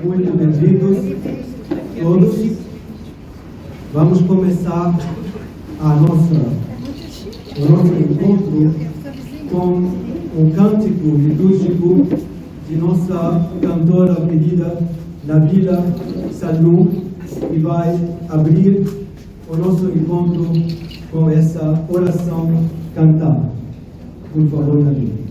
Muito bem-vindos todos. Vamos começar o nosso encontro com um cântico litúrgico de nossa cantora querida Nabila Salum, que vai abrir o nosso encontro com essa oração cantada. Por favor, Nabila.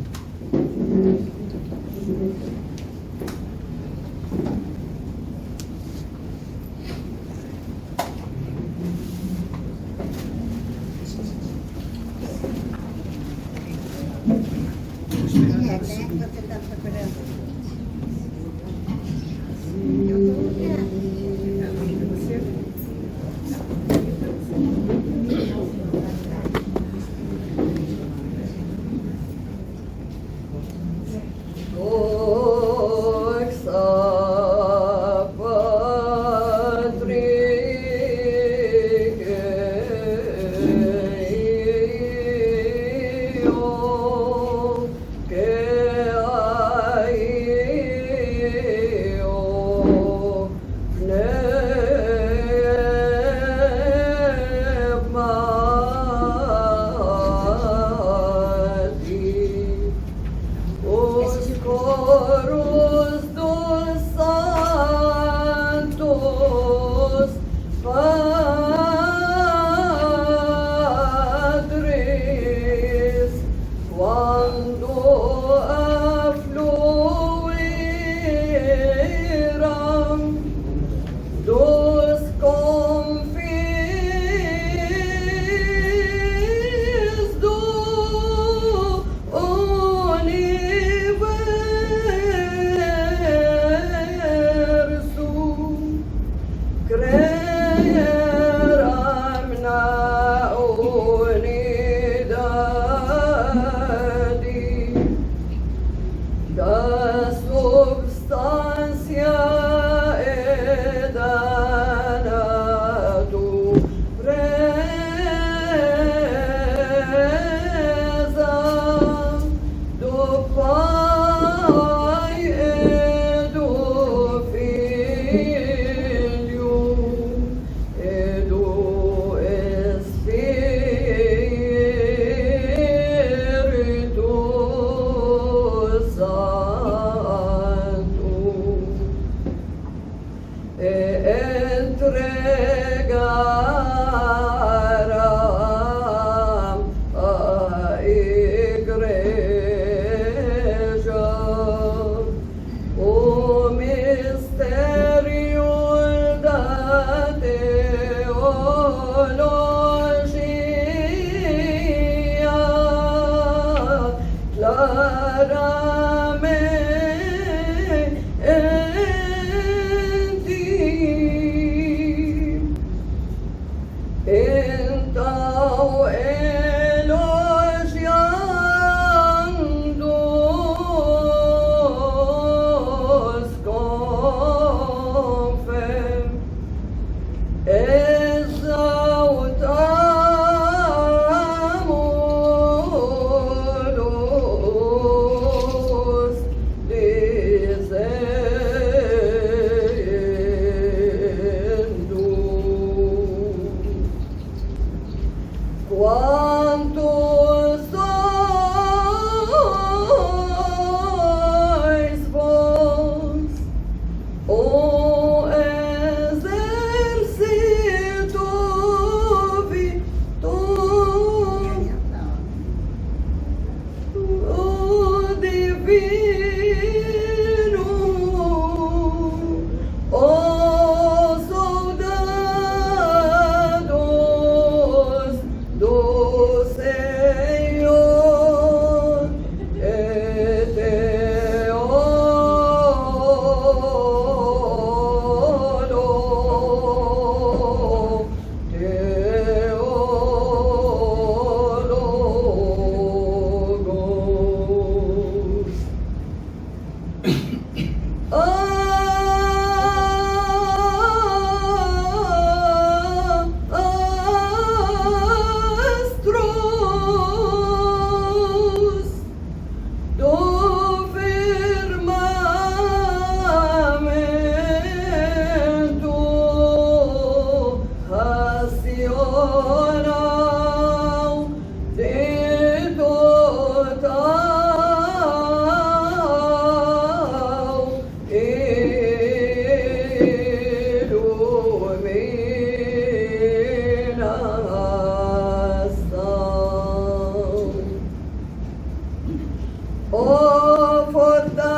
ó fortalezas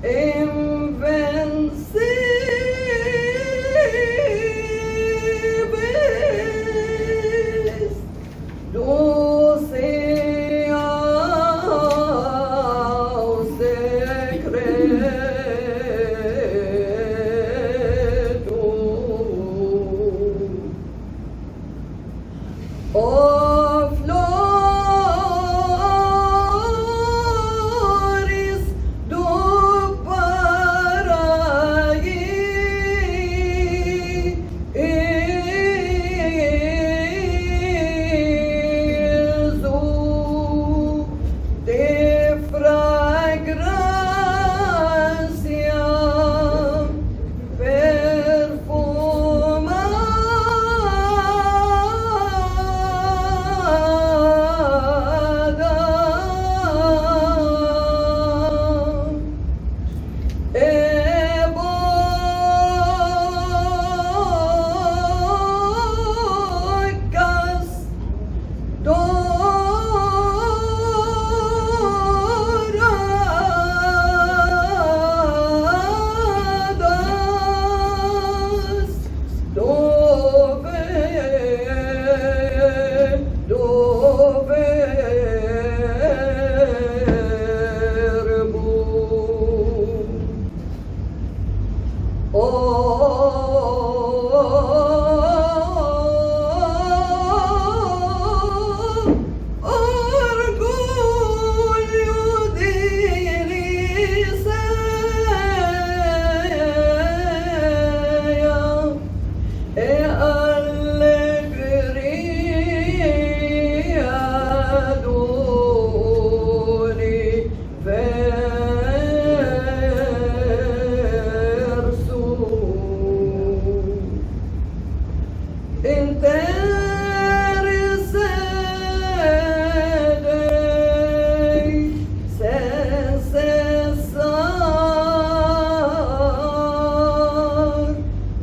invencíveis do céu secreto, ó flores do paraíso, de fragrância perfumada, bocas douradas do Verbo, orgulho de Liceia, é alegria do universo. Intercedei sem cessar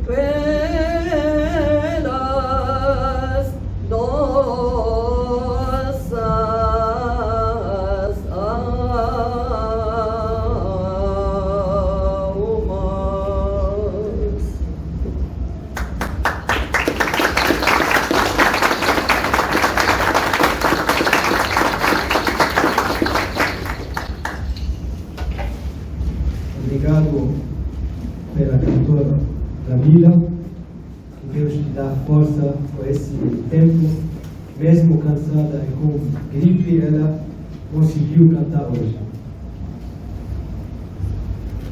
pelas nossas almas. Obrigado pela cantora Jamila, que Deus te dá força por esse tempo, mesmo cansada e com gripe, ela conseguiu cantar hoje.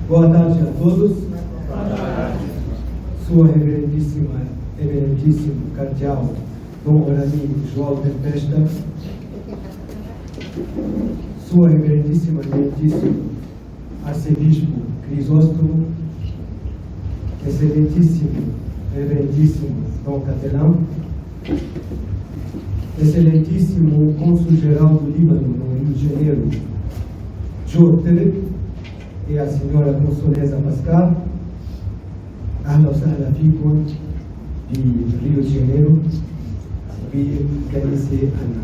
Boa tarde a todos. Boa tarde. Sua reverendíssimo cardeal Dom Orani João Tempesta, Sua reverendíssima eminentíssimo Arcebispo Crisóstomo, Excelentíssimo Reverendíssimo Dom Catelão, Excelentíssimo Cônsul-Geral do Líbano no Rio de Janeiro, Joe Terek, e a Senhora Consoleza Pascal, Ahla Sahla Fikum, de Rio de Janeiro, e Canice Ana.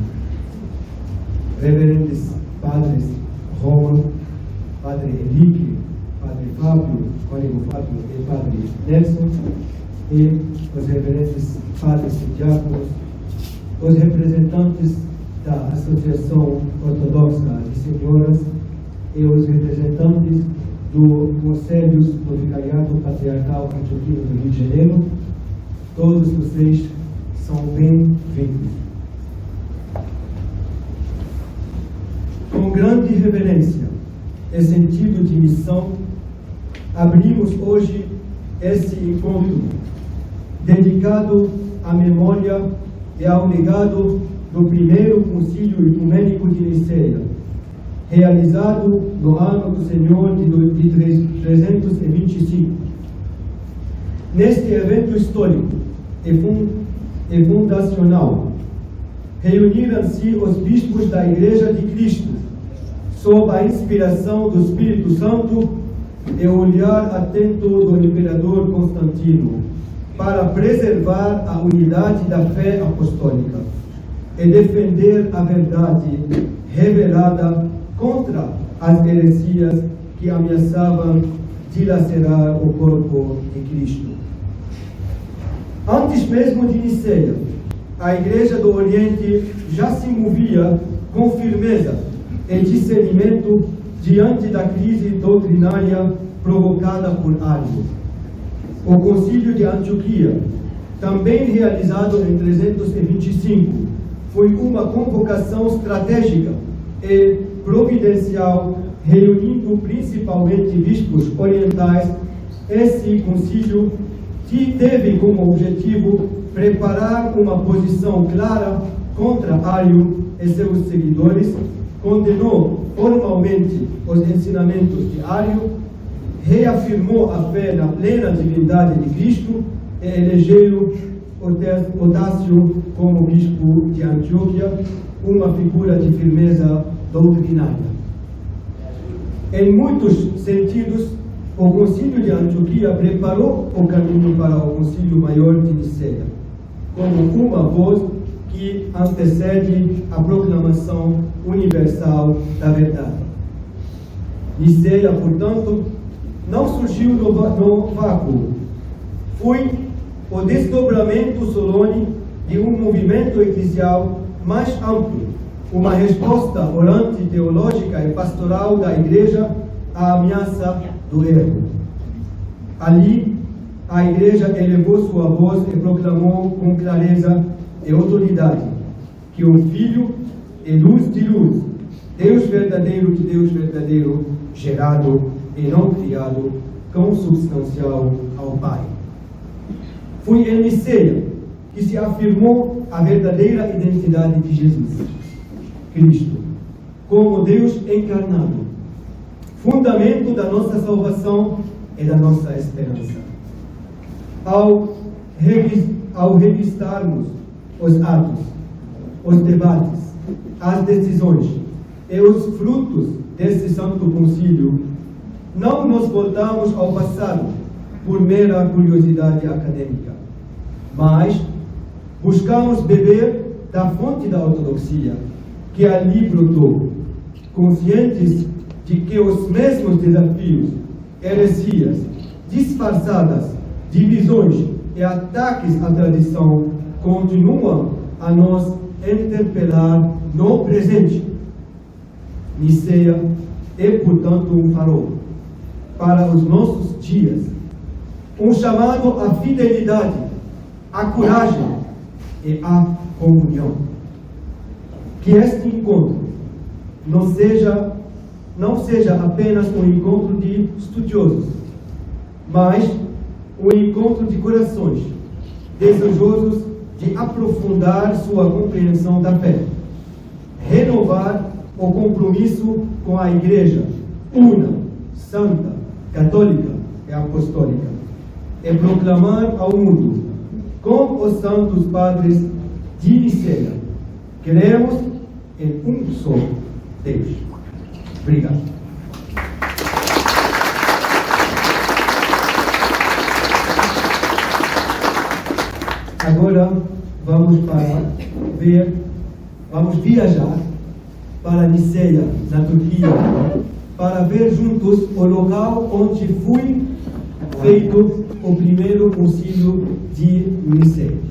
Reverendos Padres Roman, Padre Henrique, Padre Fábio, Cônego Fábio e Padre Nelson, e os reverendos Padres e Diáconos, os representantes da Associação Ortodoxa de Senhoras e os representantes do Conselho do Vicariato Patriarcal Antioquino do Rio de Janeiro, todos vocês são bem-vindos. Com grande reverência e sentido de missão, abrimos hoje esse encontro dedicado à memória e ao legado do primeiro Concílio Ecumênico de Niceia, realizado no ano do Senhor de 325. Neste evento histórico e fundacional, reuniram-se os bispos da Igreja de Cristo, sob a inspiração do Espírito Santo e o olhar atento do imperador Constantino, para preservar a unidade da fé apostólica. e defender a verdade revelada contra as heresias que ameaçavam dilacerar o corpo de Cristo. Antes mesmo de Niceia, a Igreja do Oriente já se movia com firmeza e discernimento diante da crise doutrinária provocada por Ário. O Concílio de Antioquia, também realizado em 325, foi uma convocação estratégica e providencial, reunindo principalmente bispos orientais. Esse concílio teve como objetivo preparar uma posição clara contra Ário e seus seguidores, condenou formalmente os ensinamentos de Ário, reafirmou a fé na plena divindade de Cristo e elegeu Otácio como bispo de Antioquia, uma figura de firmeza doutrinária. Em muitos sentidos, o Concílio de Antioquia preparou o caminho para o Concílio Maior de Niceia, como uma voz que antecede a proclamação universal da verdade. Niceia, portanto, não surgiu no vácuo. Foi o desdobramento solene de um movimento eclesial mais amplo, uma resposta orante, teológica e pastoral da Igreja à ameaça do erro. Ali, a Igreja elevou sua voz e proclamou com clareza e autoridade que o Filho é luz de luz, Deus verdadeiro de Deus verdadeiro, gerado e não criado, consubstancial ao Pai. Foi em Niceia que se afirmou a verdadeira identidade de Jesus Cristo, como Deus encarnado, fundamento da nossa salvação e da nossa esperança. Ao revistarmos os atos, os debates, as decisões e os frutos desse santo concílio, não nos voltamos ao passado por mera curiosidade acadêmica, mas buscamos beber da fonte da ortodoxia que ali brotou, conscientes de que os mesmos desafios, heresias, disfarçadas, divisões e ataques à tradição continuam a nos interpelar no presente. Niceia é, portanto, um farol para os nossos dias, um chamado à fidelidade, à coragem e à comunhão. Que este encontro não seja apenas um encontro de estudiosos, mas um encontro de corações desejosos de aprofundar sua compreensão da fé, renovar o compromisso com a Igreja una, santa, católica e apostólica, e proclamar ao mundo, com os santos padres de Niceia, cremos em um só Deus. Obrigado. Agora vamos viajar para Niceia, na Turquia, para ver juntos o local onde foi feito o primeiro concílio de Niceia.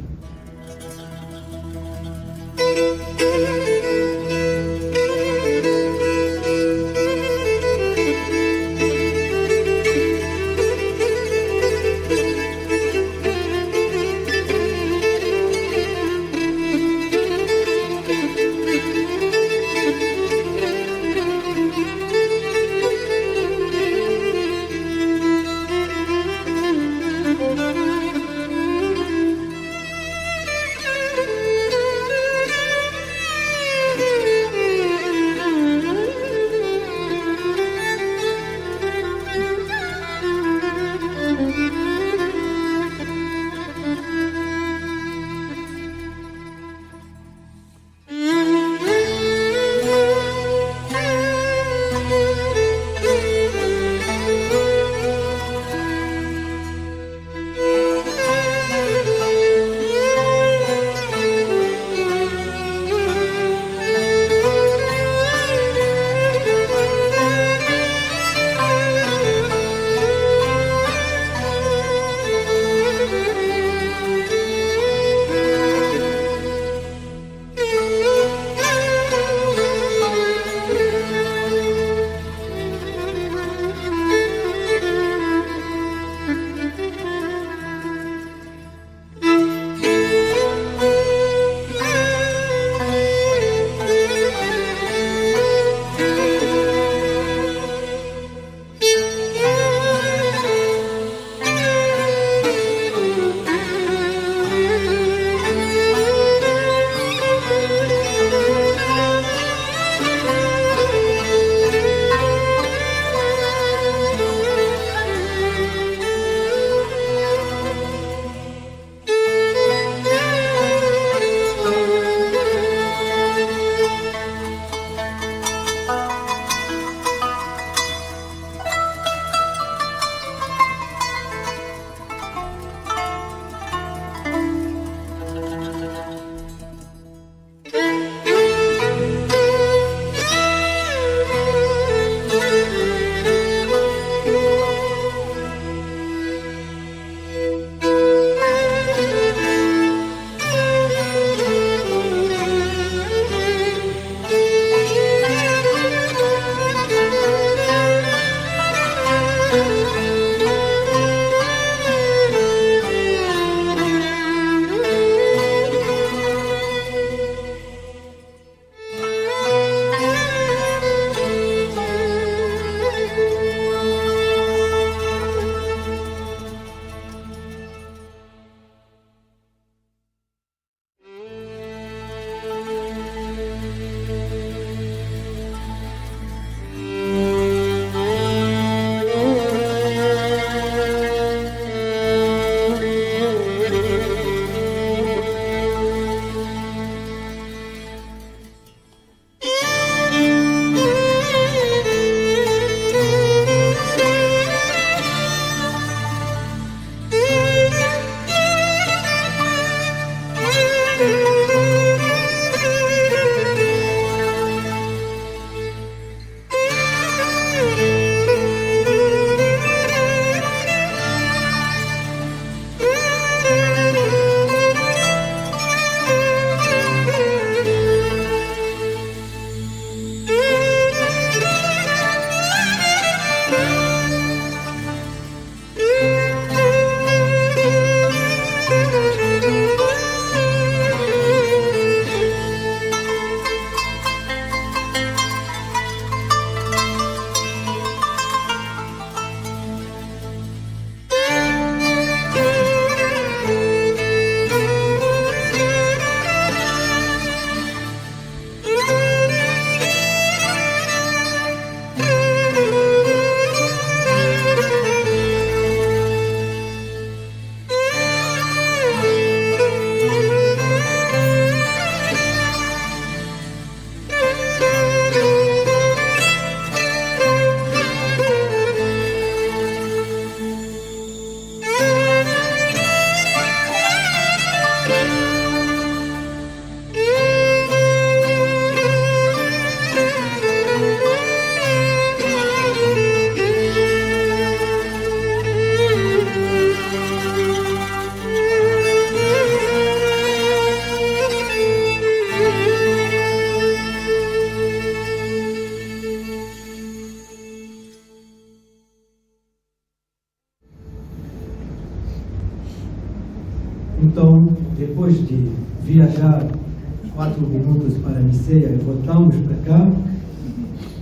4 minutos para Niceia e voltamos para cá.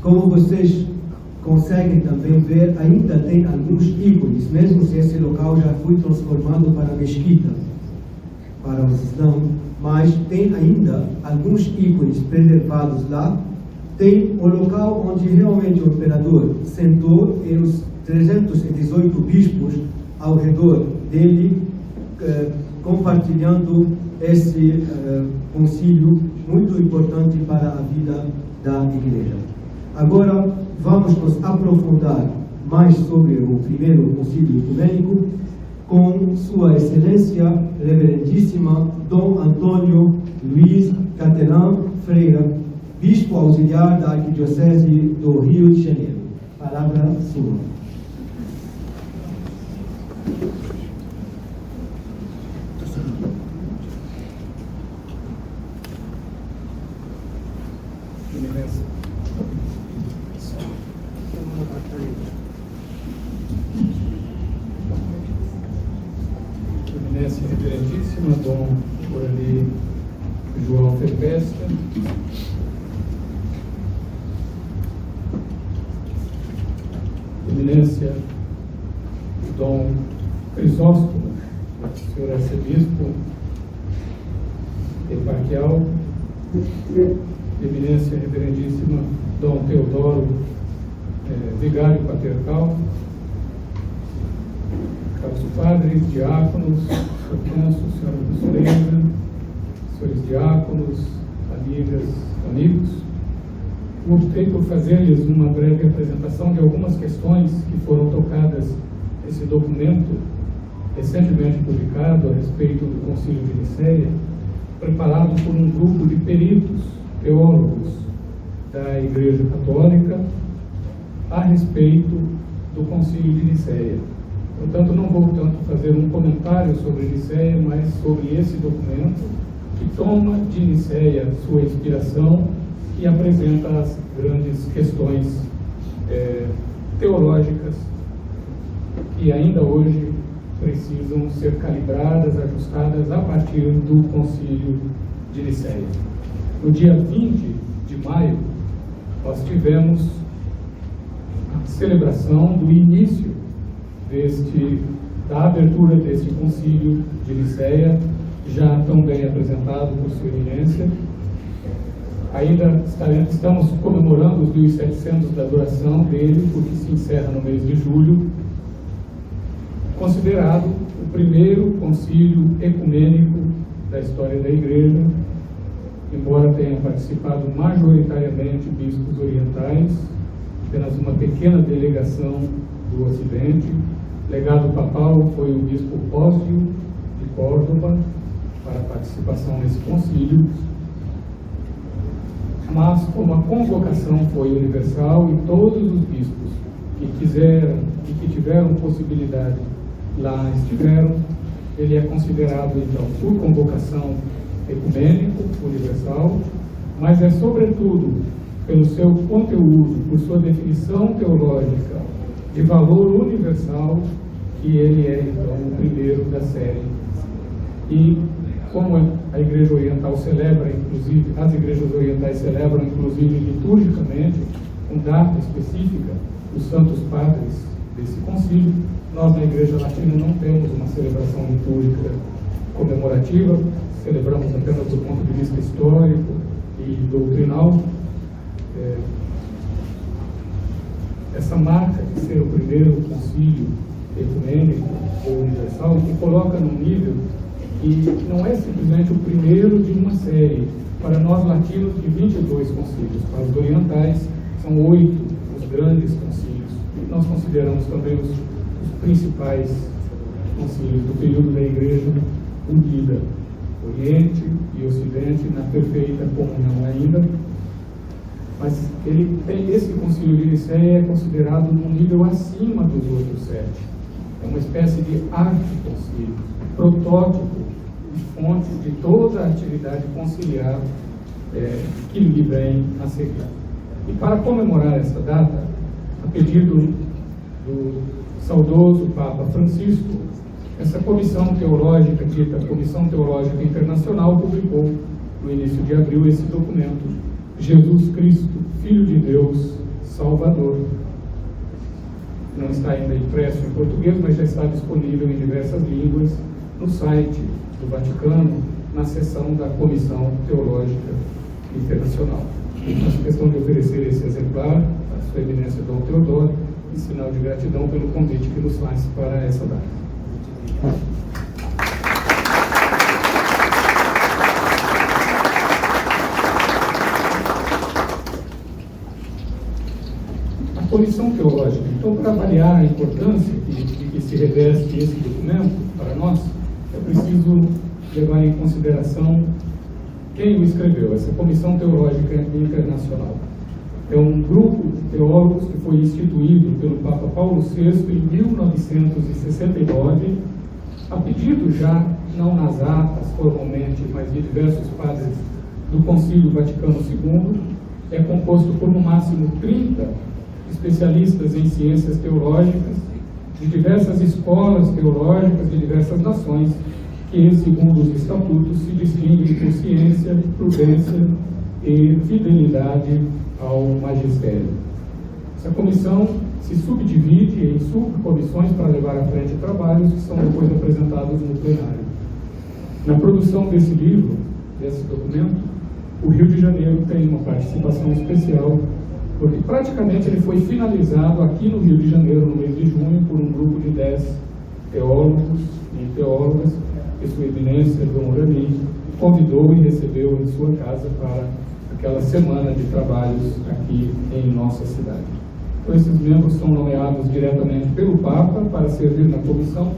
Como vocês conseguem também ver, ainda tem alguns ícones, mesmo se esse local já foi transformado para mesquita, para o Islã, mas tem ainda alguns ícones preservados lá. Tem o local onde realmente o imperador sentou e os 318 bispos ao redor dele, compartilhando esse concílio muito importante para a vida da Igreja. Agora vamos nos aprofundar mais sobre o primeiro concílio ecumênico com Sua Excelência Reverendíssima Dom Antônio Luiz Catelan Freira, Bispo Auxiliar da Arquidiocese do Rio de Janeiro. Palavra sua. Eminência Reverendíssima Dom Orali João Ferpesta, Eminência Dom Crisóstomo, Senhor Arcebispo Eparquial, Eminência Reverendíssima Dom Teodoro, Vigário Patriarcal, caros padres, diáconos, senhora conselheira, senhores diáconos, amigas, amigos, optei por fazer-lhes uma breve apresentação de algumas questões que foram tocadas nesse documento recentemente publicado a respeito do Concílio de Niceia, preparado por um grupo de peritos, teólogos da Igreja Católica a respeito do Concílio de Niceia. Portanto, não vou tanto fazer um comentário sobre Niceia, mas sobre esse documento que toma de Niceia sua inspiração e apresenta as grandes questões teológicas que ainda hoje precisam ser calibradas, ajustadas a partir do Concílio de Niceia. No dia 20 de maio, nós tivemos a celebração do início da abertura deste Concílio de Niceia, já tão bem apresentado por Sua Eminência. Ainda estamos comemorando os 1700 da duração dele, porque se encerra no mês de julho, considerado o primeiro concílio ecumênico da história da Igreja, embora tenham participado majoritariamente bispos orientais, apenas uma pequena delegação do Ocidente. Legado papal foi o bispo Pósio de Córdoba para participação nesse concílio, mas como a convocação foi universal e todos os bispos que quiseram e que tiveram possibilidade lá estiveram, ele é considerado então por convocação ecumênico, universal, mas é sobretudo pelo seu conteúdo, por sua definição teológica de valor universal, que ele é então o primeiro da série. E como a Igreja Oriental celebra, inclusive, as igrejas orientais celebram, inclusive, liturgicamente, com data específica, os santos padres desse concílio, nós na Igreja Latina não temos uma celebração litúrgica comemorativa, celebramos apenas do ponto de vista histórico e doutrinal. Essa marca de ser o primeiro concílio ecumênico ou universal, que coloca num nível que não é simplesmente o primeiro de uma série. Para nós latinos, de 22 concílios. Para os orientais, são 8 os grandes concílios. E nós consideramos também os principais concílios do período da Igreja unida, Oriente e Ocidente, na perfeita comunhão ainda. Mas esse concílio de Niceia é considerado num nível acima dos outros 7. É uma espécie de arquiconcílio, protótipo e fonte de toda a atividade conciliar que lhe vem a seguir. E para comemorar essa data, a pedido do saudoso Papa Francisco, essa comissão teológica, dita Comissão Teológica Internacional, publicou no início de abril, esse documento, Jesus Cristo, Filho de Deus, Salvador. Não está ainda impresso em português, mas já está disponível em diversas línguas no site do Vaticano, na seção da Comissão Teológica Internacional. Faço questão de oferecer esse exemplar à Sua Eminência Dom Teodoro, em sinal de gratidão pelo convite que nos faz para essa data. A Comissão Teológica, então, para avaliar a importância que se reveste esse documento para nós, é preciso levar em consideração quem o escreveu, essa Comissão Teológica Internacional. É um grupo de teólogos que foi instituído pelo Papa Paulo VI em 1969, a pedido já, não nas atas formalmente, mas de diversos padres do Concílio Vaticano II. É composto por no máximo 30 especialistas em ciências teológicas, de diversas escolas teológicas de diversas nações, que, segundo os estatutos, se distinguem por ciência, prudência e fidelidade ao magistério. Essa comissão se subdivide em subcomissões para levar à frente trabalhos que são depois apresentados no plenário. Na produção desse livro, desse documento, o Rio de Janeiro tem uma participação especial, porque praticamente ele foi finalizado aqui no Rio de Janeiro, no mês de junho, por um grupo de 10 teólogos e teólogas, que Sua Eminência Dom Urani convidou e recebeu em sua casa para aquela semana de trabalhos aqui em nossa cidade. Então, esses membros são nomeados diretamente pelo Papa para servir na comissão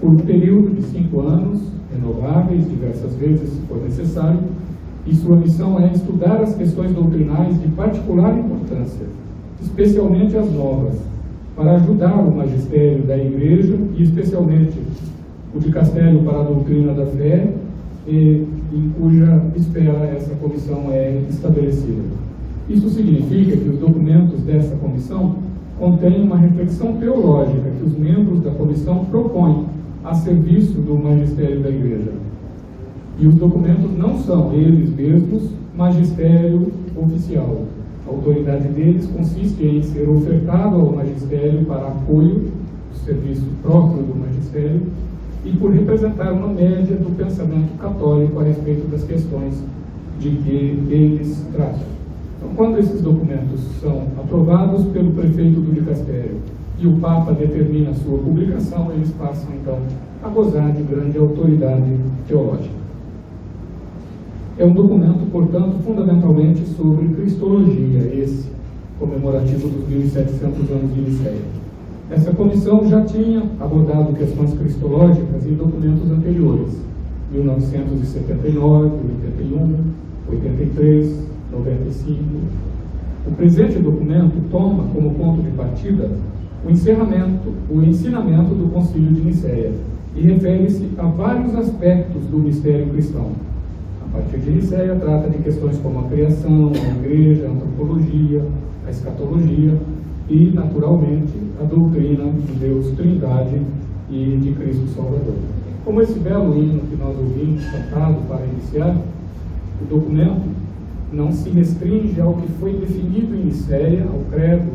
por um período de 5 anos, renováveis diversas vezes, se for necessário, e sua missão é estudar as questões doutrinais de particular importância, especialmente as novas, para ajudar o magistério da Igreja e especialmente o dicastério para a doutrina da fé, em cuja esfera essa comissão é estabelecida. Isso significa que os documentos dessa comissão contêm uma reflexão teológica que os membros da comissão propõem a serviço do magistério da Igreja. E os documentos não são, eles mesmos, magistério oficial. A autoridade deles consiste em ser ofertado ao magistério para apoio do serviço próprio do magistério e por representar uma média do pensamento católico a respeito das questões de que eles tratam. Então, quando esses documentos são aprovados pelo prefeito do dicastério e o Papa determina a sua publicação, eles passam, então, a gozar de grande autoridade teológica. É um documento, portanto, fundamentalmente sobre cristologia, esse comemorativo dos 1700 anos de Nicéia. Essa comissão já tinha abordado questões cristológicas em documentos anteriores, 1979, 81, 83, 95. O presente documento toma como ponto de partida o ensinamento do Concílio de Nicéia e refere-se a vários aspectos do mistério cristão. A partir de Nicéia, trata de questões como a criação, a igreja, a antropologia, a escatologia e, naturalmente, a doutrina de Deus Trindade e de Cristo Salvador. Como esse belo hino que nós ouvimos cantado para iniciar, o documento não se restringe ao que foi definido em Nicéia, ao credo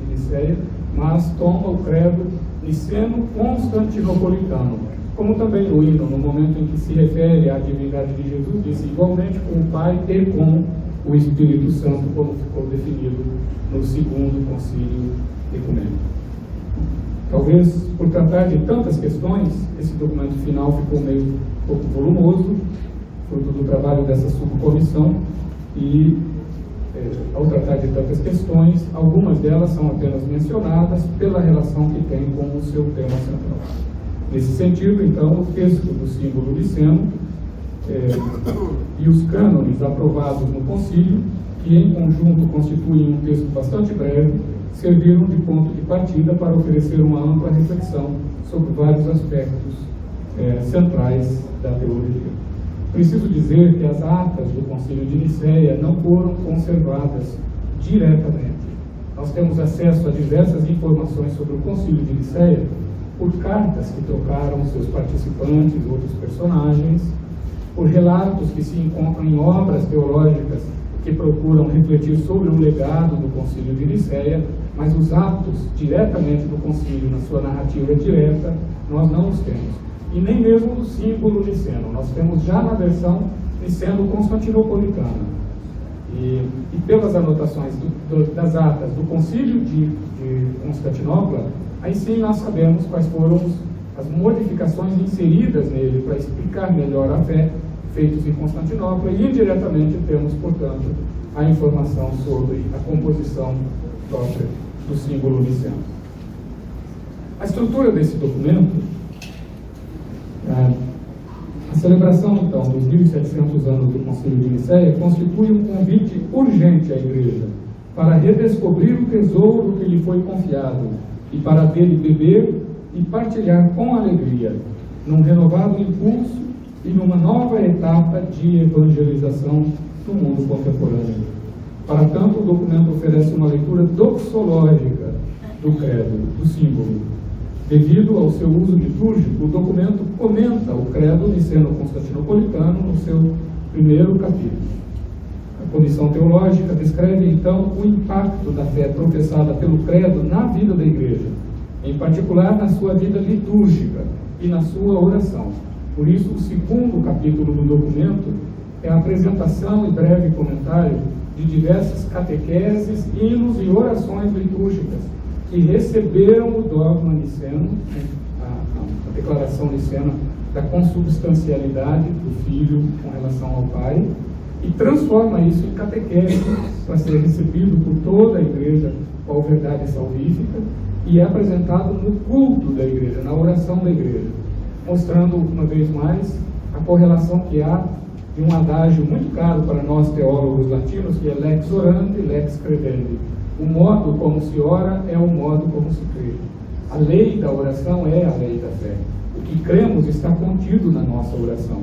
de Nicéia, mas toma o credo niceno-constantinopolitano. Como também o hino, no momento em que se refere à divindade de Jesus, diz igualmente com o Pai e com o Espírito Santo, como ficou definido no segundo concílio ecumênico. Talvez por tratar de tantas questões, esse documento final ficou meio um pouco volumoso, fruto do trabalho dessa subcomissão, e ao tratar de tantas questões, algumas delas são apenas mencionadas pela relação que tem com o seu tema central. Nesse sentido, então, o texto do símbolo niceno e os cânones aprovados no concílio, que em conjunto constituem um texto bastante breve, serviram de ponto de partida para oferecer uma ampla reflexão sobre vários aspectos centrais da teologia. Preciso dizer que as atas do Concílio de Nicéia não foram conservadas diretamente. Nós temos acesso a diversas informações sobre o Concílio de Nicéia por cartas que trocaram seus participantes, outros personagens, por relatos que se encontram em obras teológicas que procuram refletir sobre o legado do Concílio de Nicéia, mas os atos diretamente do concílio, na sua narrativa direta, nós não os temos. E nem mesmo do símbolo niceno, nós temos já na versão niceno-constantinopolitana. E pelas anotações das atas do Concílio de Constantinopla, aí sim nós sabemos quais foram as modificações inseridas nele para explicar melhor a fé, feitos em Constantinopla, e indiretamente temos, portanto, a informação sobre a composição própria do símbolo niceno. A estrutura desse documento, a celebração, então, dos 1700 anos do Concílio de Nicéia constitui um convite urgente à Igreja para redescobrir o tesouro que lhe foi confiado e para dele beber e partilhar com alegria, num renovado impulso e numa nova etapa de evangelização no mundo contemporâneo. Para tanto, o documento oferece uma leitura doxológica do credo, do símbolo. Devido ao seu uso litúrgico, o documento comenta o credo niceno-constantinopolitano no seu primeiro capítulo. A comissão teológica descreve, então, o impacto da fé professada pelo credo na vida da Igreja, em particular na sua vida litúrgica e na sua oração. Por isso, o segundo capítulo do documento é a apresentação e breve comentário de diversas catequeses, hinos e orações litúrgicas que receberam o dogma niceno, a declaração nicena da consubstancialidade do Filho com relação ao Pai, e transforma isso em catequese para ser recebido por toda a Igreja com a verdade salvífica, e é apresentado no culto da Igreja, na oração da Igreja, mostrando uma vez mais a correlação que há de um adágio muito caro para nós teólogos latinos, que é lex orandi, lex credendi. O modo como se ora é o modo como se crê. A lei da oração é a lei da fé. O que cremos está contido na nossa oração.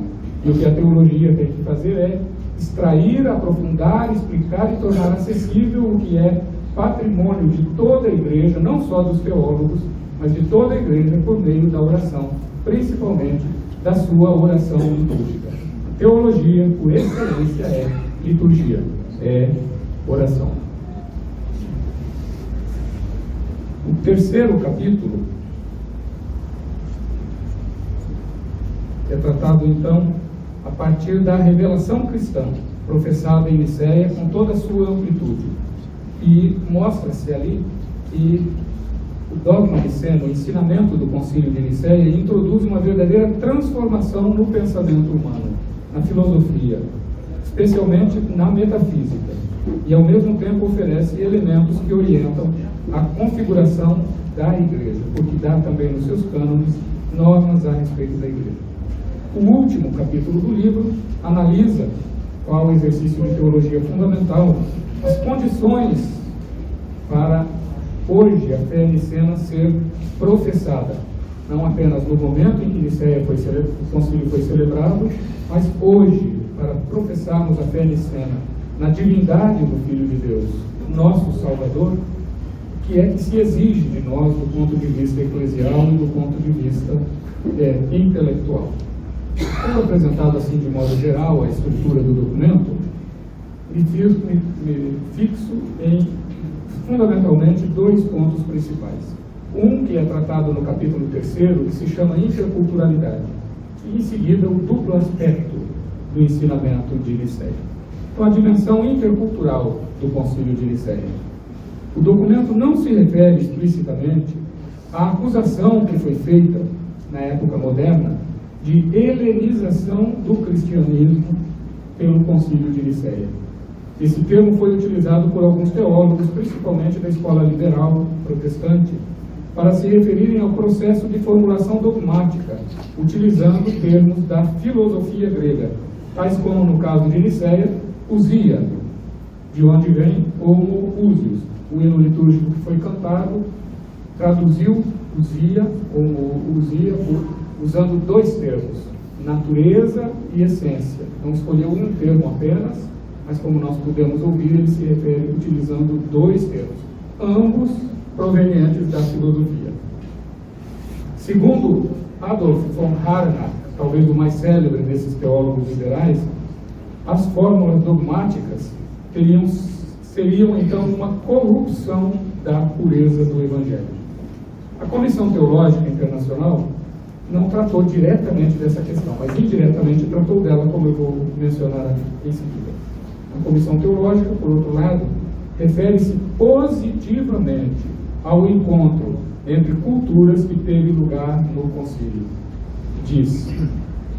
E o que a teologia tem que fazer é extrair, aprofundar, explicar e tornar acessível o que é patrimônio de toda a Igreja, não só dos teólogos, mas de toda a Igreja por meio da oração, principalmente da sua oração litúrgica. Teologia, por excelência, é liturgia, é oração. O terceiro capítulo é tratado, então, a partir da revelação cristã, professada em Nicéia com toda a sua amplitude. E mostra-se ali que o dogma niceno, o ensinamento do Concílio de Nicéia, introduz uma verdadeira transformação no pensamento humano, na filosofia, especialmente na metafísica, e ao mesmo tempo oferece elementos que orientam a configuração da Igreja, porque dá também nos seus cânones normas a respeito da Igreja. O último capítulo do livro analisa qual o exercício de teologia fundamental, as condições para hoje a fé nicena ser professada, não apenas no momento em que Nicéia o concílio foi celebrado, mas hoje, para professarmos a fé nicena na divindade do Filho de Deus, nosso Salvador, que é que se exige de nós do ponto de vista eclesial e do ponto de vista intelectual. Como apresentado assim de modo geral a estrutura do documento, me fixo em fundamentalmente dois pontos principais. Um que é tratado no capítulo 3º, que se chama interculturalidade, e em seguida o duplo aspecto do ensinamento de Nicéia. Então, a dimensão intercultural do Concílio de Nicéia. O documento não se refere explicitamente à acusação que foi feita na época moderna de helenização do cristianismo pelo Concílio de Nicéia. Esse termo foi utilizado por alguns teólogos, principalmente da escola liberal protestante, para se referirem ao processo de formulação dogmática, utilizando termos da filosofia grega, tais como, no caso de Nicéia, usia, de onde vem como usios. O hino litúrgico que foi cantado traduziu usia como usia, usando dois termos, natureza e essência. Então escolheu um termo apenas, mas como nós podemos ouvir, ele se refere utilizando dois termos, ambos provenientes da filosofia. Segundo Adolf von Harnack, talvez o mais célebre desses teólogos liberais, as fórmulas dogmáticas seriam então uma corrupção da pureza do Evangelho. A Comissão Teológica Internacional não tratou diretamente dessa questão, mas indiretamente tratou dela, como eu vou mencionar em seguida. A Comissão Teológica, por outro lado, refere-se positivamente ao encontro entre culturas que teve lugar no concílio. Diz: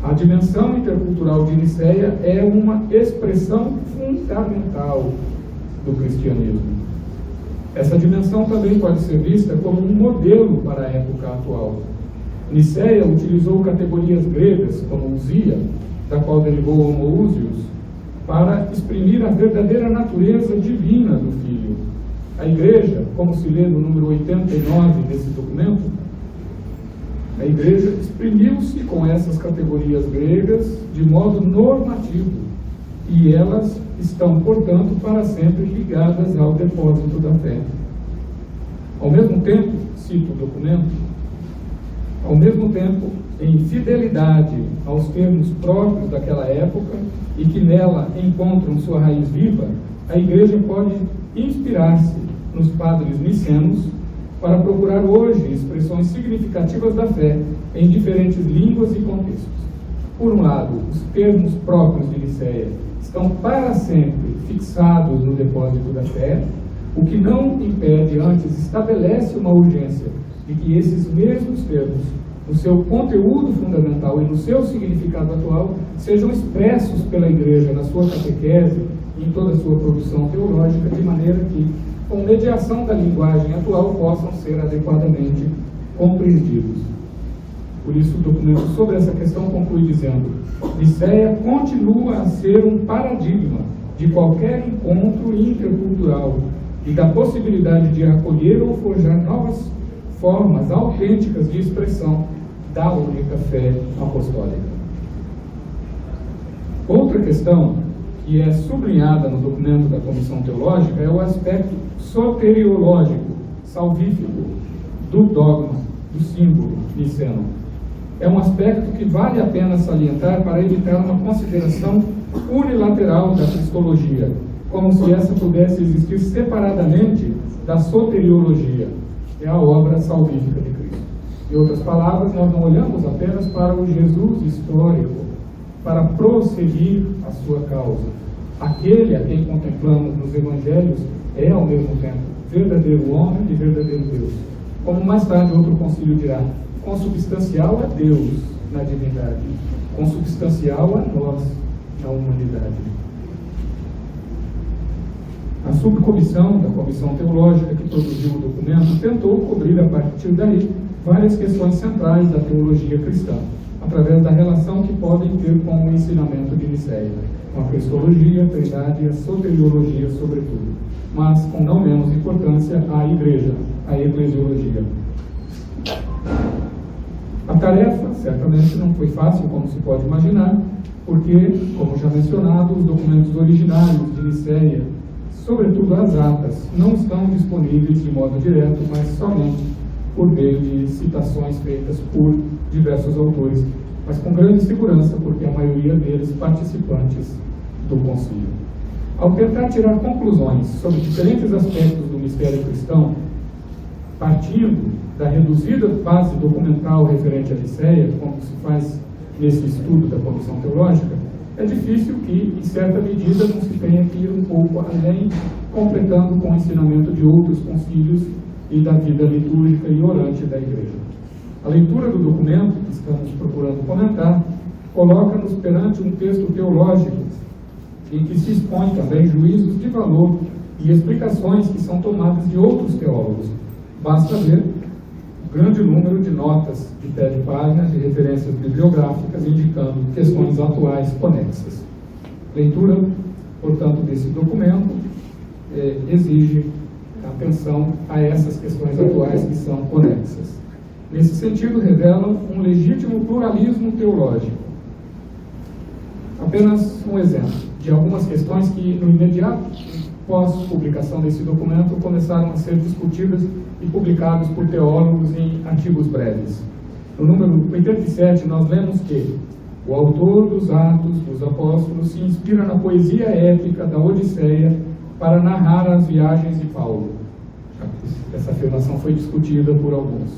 a dimensão intercultural de Nicéia é uma expressão fundamental do cristianismo. Essa dimensão também pode ser vista como um modelo para a época atual. Nicéia utilizou categorias gregas, como usia, da qual derivou homoousios, para exprimir a verdadeira natureza divina do Filho. A Igreja, como se lê no número 89 desse documento, a Igreja exprimiu-se com essas categorias gregas de modo normativo, e elas estão, portanto, para sempre ligadas ao depósito da fé. Ao mesmo tempo, cito o documento, ao mesmo tempo, em fidelidade aos termos próprios daquela época e que nela encontram sua raiz viva, a Igreja pode inspirar-se nos padres nicenos para procurar hoje expressões significativas da fé em diferentes línguas e contextos. Por um lado, os termos próprios de Nicéia estão para sempre fixados no depósito da fé, o que não impede, antes estabelece uma urgência de que esses mesmos termos, no seu conteúdo fundamental e no seu significado atual, sejam expressos pela Igreja na sua catequese e em toda a sua produção teológica, de maneira que, com mediação da linguagem atual, possam ser adequadamente compreendidos. Por isso, o documento sobre essa questão conclui dizendo: Nicéia continua a ser um paradigma de qualquer encontro intercultural e da possibilidade de acolher ou forjar novas formas autênticas de expressão da única fé apostólica. Outra questão que é sublinhada no documento da Comissão Teológica é o aspecto soteriológico, salvífico, do dogma, do símbolo niceno. É um aspecto que vale a pena salientar para evitar uma consideração unilateral da cristologia, como se essa pudesse existir separadamente da soteriologia, que é a obra salvífica de Cristo. Em outras palavras, nós não olhamos apenas para o Jesus histórico, para prosseguir a sua causa. Aquele a quem contemplamos nos Evangelhos é, ao mesmo tempo, verdadeiro homem e verdadeiro Deus. Como mais tarde outro concílio dirá, consubstancial a Deus na divindade, consubstancial a nós na humanidade. A subcomissão da Comissão Teológica que produziu o documento tentou cobrir a partir daí várias questões centrais da teologia cristã, através da relação que podem ter com o ensinamento de Nicéia, com a cristologia, a trindade e a soteriologia, sobretudo, mas com não menos importância a igreja, a eclesiologia. A tarefa certamente não foi fácil, como se pode imaginar, porque, como já mencionado, os documentos originários de Nicéia, sobretudo as atas, não estão disponíveis de modo direto, mas somente por meio de citações feitas por diversos autores, mas com grande segurança, porque a maioria deles participantes do concílio. Ao tentar tirar conclusões sobre diferentes aspectos do mistério cristão, partindo da reduzida base documental referente à Nicéia, como se faz nesse estudo da Comissão Teológica, é difícil que, em certa medida, não se tenha que ir um pouco além, completando com o ensinamento de outros concílios e da vida litúrgica e orante da Igreja. A leitura do documento, que estamos procurando comentar, coloca-nos perante um texto teológico em que se expõe também juízos de valor e explicações que são tomadas de outros teólogos. Basta ver o grande número de notas de pé de página, de referências bibliográficas, indicando questões atuais conexas. Leitura, portanto, desse documento exige atenção a essas questões atuais que são conexas. Nesse sentido, revelam um legítimo pluralismo teológico. Apenas um exemplo de algumas questões que, no imediato pós-publicação desse documento, começaram a ser discutidas e publicadas por teólogos em artigos breves. No número 87, nós lemos que o autor dos Atos dos Apóstolos se inspira na poesia épica da Odisseia para narrar as viagens de Paulo. Essa afirmação foi discutida por alguns.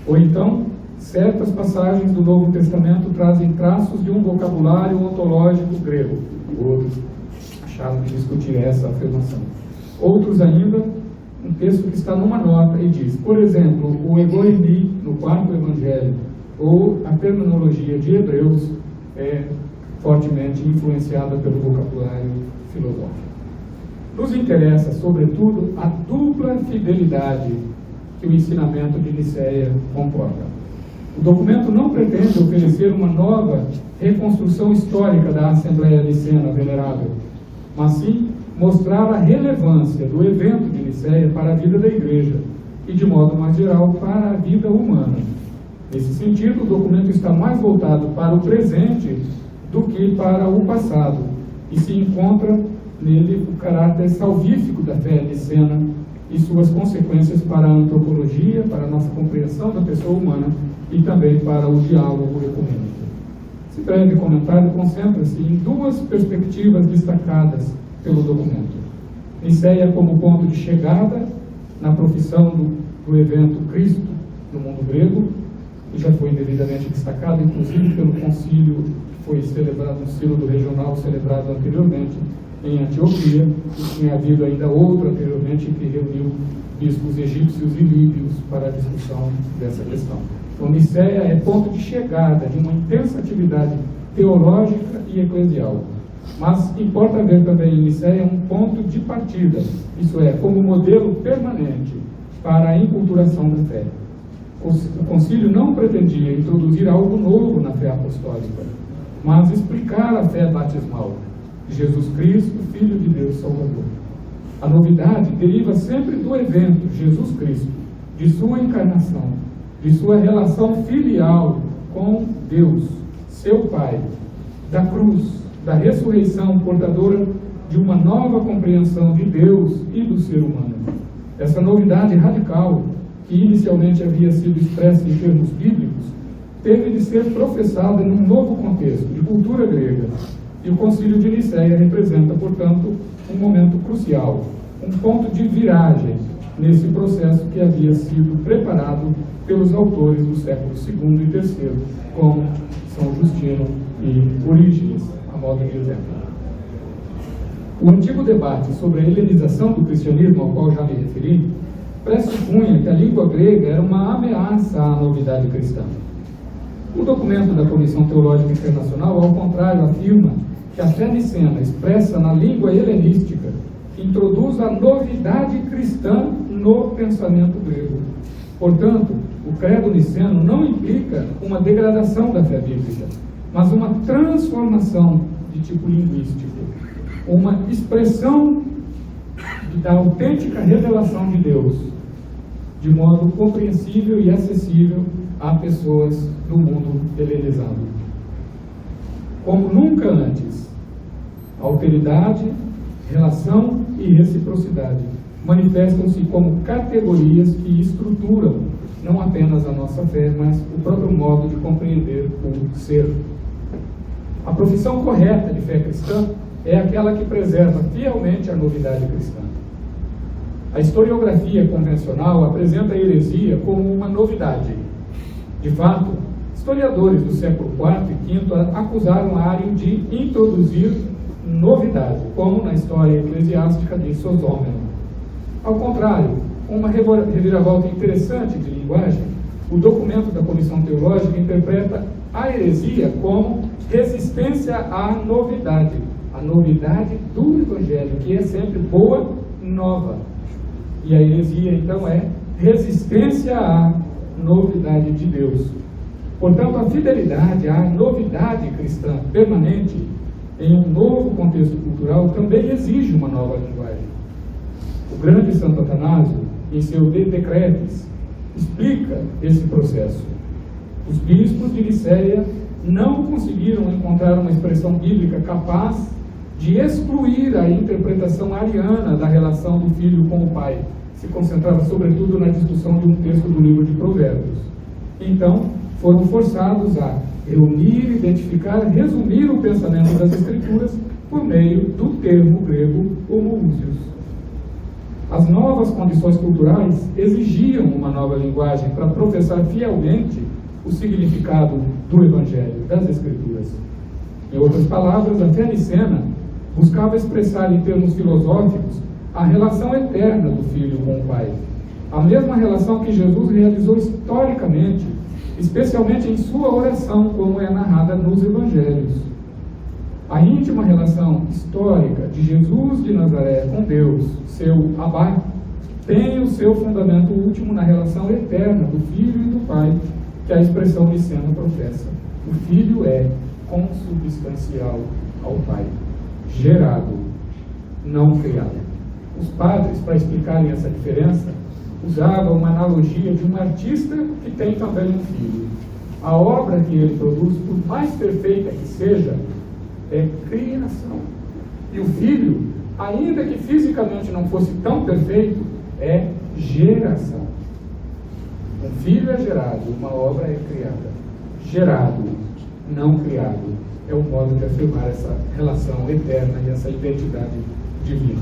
Ou então, certas passagens do Novo Testamento trazem traços de um vocabulário ontológico grego. Outros acharam de discutir essa afirmação. Outros ainda, um texto que está numa nota e diz, por exemplo, o Egoimi, no quarto evangelho, ou a terminologia de Hebreus é fortemente influenciada pelo vocabulário filosófico. Nos interessa, sobretudo, a dupla fidelidade que o ensinamento de Nicéia comporta. O documento não pretende oferecer uma nova reconstrução histórica da Assembleia Nicena Venerável, mas sim mostrar a relevância do evento de Nicéia para a vida da Igreja e, de modo mais geral, para a vida humana. Nesse sentido, o documento está mais voltado para o presente do que para o passado, e se encontra nele o caráter salvífico da fé nicena e suas consequências para a antropologia, para a nossa compreensão da pessoa humana e também para o diálogo ecumênico. Esse breve comentário concentra-se em duas perspectivas destacadas pelo documento. Nicéia como ponto de chegada na profissão do evento Cristo no mundo grego, que já foi devidamente destacado, inclusive pelo concílio que foi celebrado no sínodo regional, celebrado anteriormente em Antioquia, e tinha havido ainda outro anteriormente que reuniu bispos egípcios e líbios para a discussão dessa questão. Então, Nicéia é ponto de chegada de uma intensa atividade teológica e eclesial. Mas importa ver também em Nicéia um ponto de partida, isso é, como modelo permanente para a enculturação da fé. O concílio não pretendia introduzir algo novo na fé apostólica, mas explicar a fé batismal de Jesus Cristo, Filho de Deus Salvador. A novidade deriva sempre do evento Jesus Cristo, de sua encarnação, de sua relação filial com Deus, seu Pai, da cruz, da ressurreição portadora de uma nova compreensão de Deus e do ser humano. Essa novidade radical, que inicialmente havia sido expressa em termos bíblicos, teve de ser professada num novo contexto de cultura grega. E o Concílio de Nicéia representa, portanto, um momento crucial, um ponto de viragem nesse processo que havia sido preparado pelos autores do século II e III, como São Justino e Orígenes, a modo de exemplo. O antigo debate sobre a helenização do cristianismo, ao qual já me referi, pressupunha que a língua grega era uma ameaça à novidade cristã. O documento da Comissão Teológica Internacional, ao contrário, afirma que a fé nicena, expressa na língua helenística, introduz a novidade cristã no pensamento grego. Portanto, o credo niceno não implica uma degradação da fé bíblica, mas uma transformação de tipo linguístico, uma expressão da autêntica revelação de Deus, de modo compreensível e acessível a pessoas do mundo helenizado. Como nunca antes, alteridade, relação e reciprocidade manifestam-se como categorias que estruturam não apenas a nossa fé, mas o próprio modo de compreender o ser. A profissão correta de fé cristã é aquela que preserva fielmente a novidade cristã. A historiografia convencional apresenta a heresia como uma novidade. De fato, historiadores do século IV e V acusaram Ário de introduzir novidade, como na história eclesiástica de Sosômeno. Ao contrário, com uma reviravolta interessante de linguagem, o documento da Comissão Teológica interpreta a heresia como resistência à novidade, a novidade do Evangelho, que é sempre boa e nova. E a heresia, então, é resistência à novidade de Deus. Portanto, a fidelidade à novidade cristã permanente em um novo contexto cultural também exige uma nova linguagem. O grande Santo Atanásio, em seu De Decretis, explica esse processo. Os bispos de Nicéia não conseguiram encontrar uma expressão bíblica capaz de excluir a interpretação ariana da relação do filho com o pai. Se concentrava sobretudo na discussão de um texto do livro de Provérbios. Então, foram forçados a reunir, identificar, resumir o pensamento das Escrituras por meio do termo grego homoousios. As novas condições culturais exigiam uma nova linguagem para professar fielmente o significado do Evangelho, das Escrituras. Em outras palavras, a fé nicena buscava expressar em termos filosóficos a relação eterna do Filho com o Pai. A mesma relação que Jesus realizou historicamente, especialmente em sua oração, como é narrada nos Evangelhos. A íntima relação histórica de Jesus de Nazaré com Deus, seu Abá, tem o seu fundamento último na relação eterna do Filho e do Pai, que a expressão nicena professa. O Filho é consubstancial ao Pai, gerado, não criado. Os padres, para explicarem essa diferença, usavam uma analogia de um artista que tem também um filho. A obra que ele produz, por mais perfeita que seja, é criação. E o filho, ainda que fisicamente não fosse tão perfeito, é geração. Um filho é gerado, uma obra é criada. Gerado, não criado, é o modo de afirmar essa relação eterna e essa identidade divina.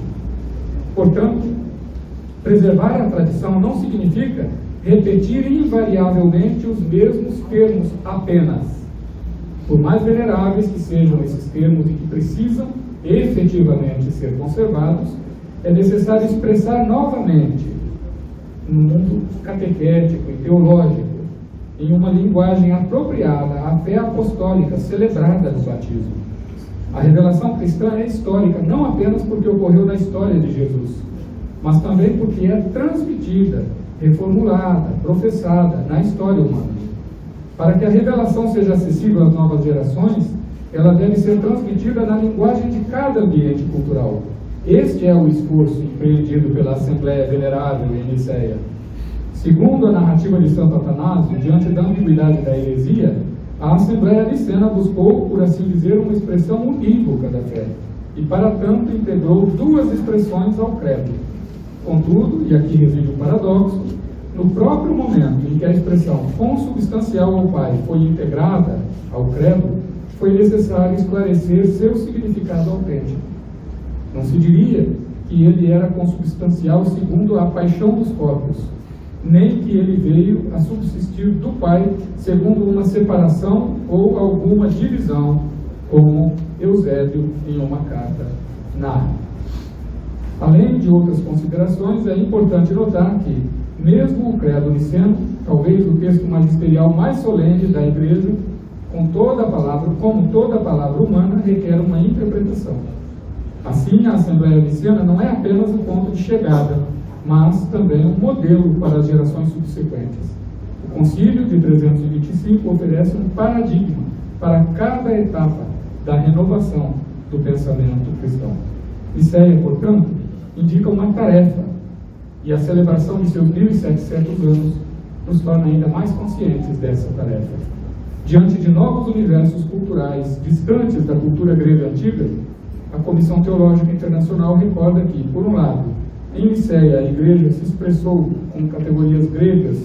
Portanto, preservar a tradição não significa repetir invariavelmente os mesmos termos apenas. Por mais veneráveis que sejam esses termos e que precisam efetivamente ser conservados, é necessário expressar novamente, no mundo catequético e teológico, em uma linguagem apropriada à fé apostólica celebrada no batismo. A revelação cristã é histórica, não apenas porque ocorreu na história de Jesus, mas também porque é transmitida, reformulada, professada na história humana. Para que a revelação seja acessível às novas gerações, ela deve ser transmitida na linguagem de cada ambiente cultural. Este é o esforço empreendido pela Assembleia Venerável em Nicéia. Segundo a narrativa de Santo Atanásio, diante da ambiguidade da heresia, a Assembleia Nicena buscou, por assim dizer, uma expressão unívoca da fé, e para tanto integrou duas expressões ao credo. Contudo, e aqui reside o paradoxo, no próprio momento em que a expressão consubstancial ao Pai foi integrada ao credo, foi necessário esclarecer seu significado autêntico. Não se diria que ele era consubstancial segundo a paixão dos corpos, nem que ele veio a subsistir do Pai segundo uma separação ou alguma divisão, como Eusébio em uma carta narra. Além de outras considerações, é importante notar que, mesmo o credo niceno, talvez o texto magisterial mais solene da Igreja, como toda palavra humana, requer uma interpretação. Assim, a Assembleia Nicena não é apenas o ponto de chegada, mas também um modelo para as gerações subsequentes. O Concílio de 325 oferece um paradigma para cada etapa da renovação do pensamento cristão. Nicéia, portanto, indica uma tarefa, e a celebração de seus 1.700 anos nos torna ainda mais conscientes dessa tarefa. Diante de novos universos culturais distantes da cultura grega antiga, a Comissão Teológica Internacional recorda que, por um lado, em Nicéia a Igreja se expressou com categorias gregas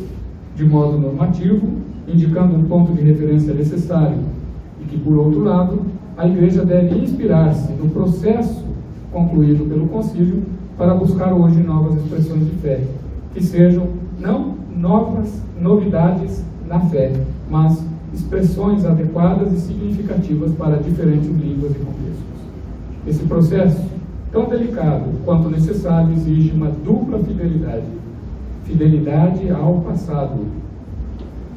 de modo normativo, indicando um ponto de referência necessário, e que, por outro lado, a Igreja deve inspirar-se no processo concluído pelo Concílio para buscar hoje novas expressões de fé, que sejam não novas novidades na fé, mas expressões adequadas e significativas para diferentes línguas e contextos. Esse processo, tão delicado quanto necessário, exige uma dupla fidelidade. Fidelidade ao passado,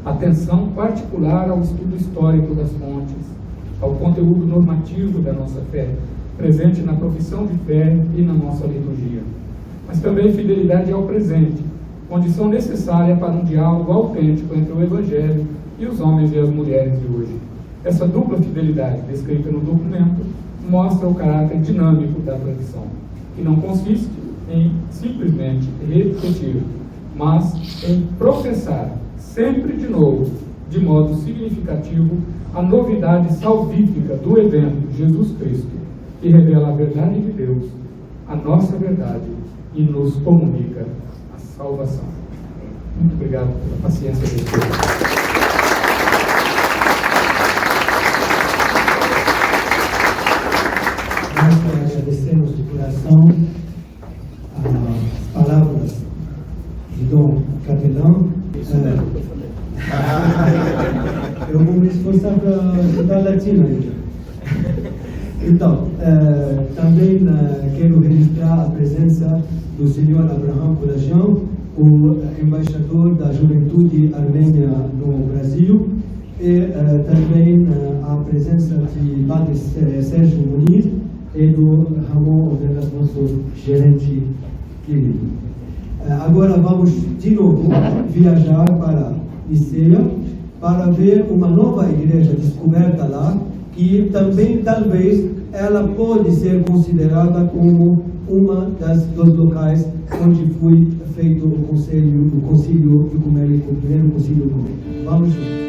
atenção particular ao estudo histórico das fontes, ao conteúdo normativo da nossa fé, presente na profissão de fé e na nossa liturgia. Mas também fidelidade ao presente, condição necessária para um diálogo autêntico entre o Evangelho e os homens e as mulheres de hoje. Essa dupla fidelidade, descrita no documento, mostra o caráter dinâmico da tradição, que não consiste em simplesmente repetir, mas em professar sempre de novo, de modo significativo, a novidade salvífica do evento Jesus Cristo, que revela a verdade de Deus, a nossa verdade, e nos comunica a salvação. Muito obrigado pela paciência de vocês. Nós agradecemos de coração as palavras de Dom Capelão. Eu vou me esforçar para estudar latino ainda. Então, também quero registrar a presença do senhor Abraham Kolajão, o embaixador da Juventude Armênia no Brasil, e também a presença de Padre Sérgio Muniz e do Ramon Ordenas, nosso gerente querido. Agora vamos de novo viajar para Niceia para ver uma nova igreja descoberta lá, e também talvez ela pode ser considerada como uma dos locais onde foi feito o concílio ecumênico, o primeiro concílio ecumênico. Vamos juntos.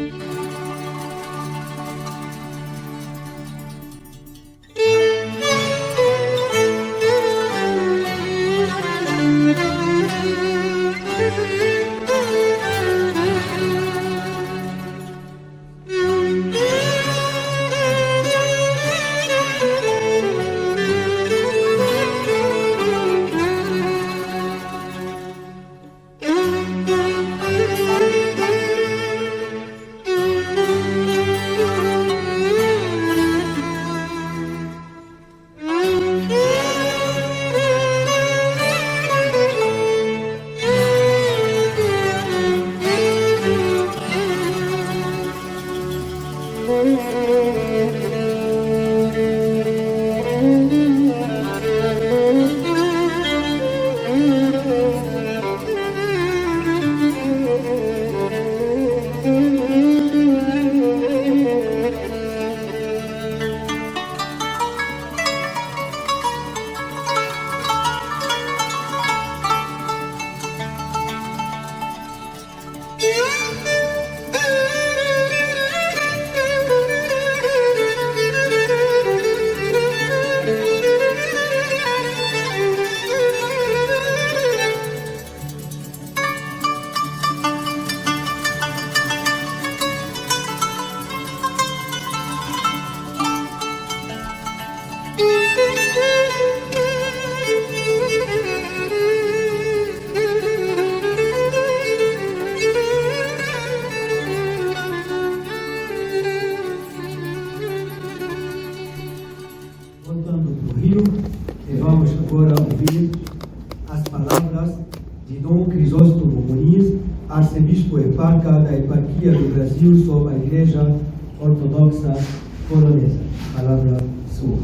Arcebispo Eparca da Eparquia do Brasil sobre a Igreja Ortodoxa Polonesa. Palavra sua.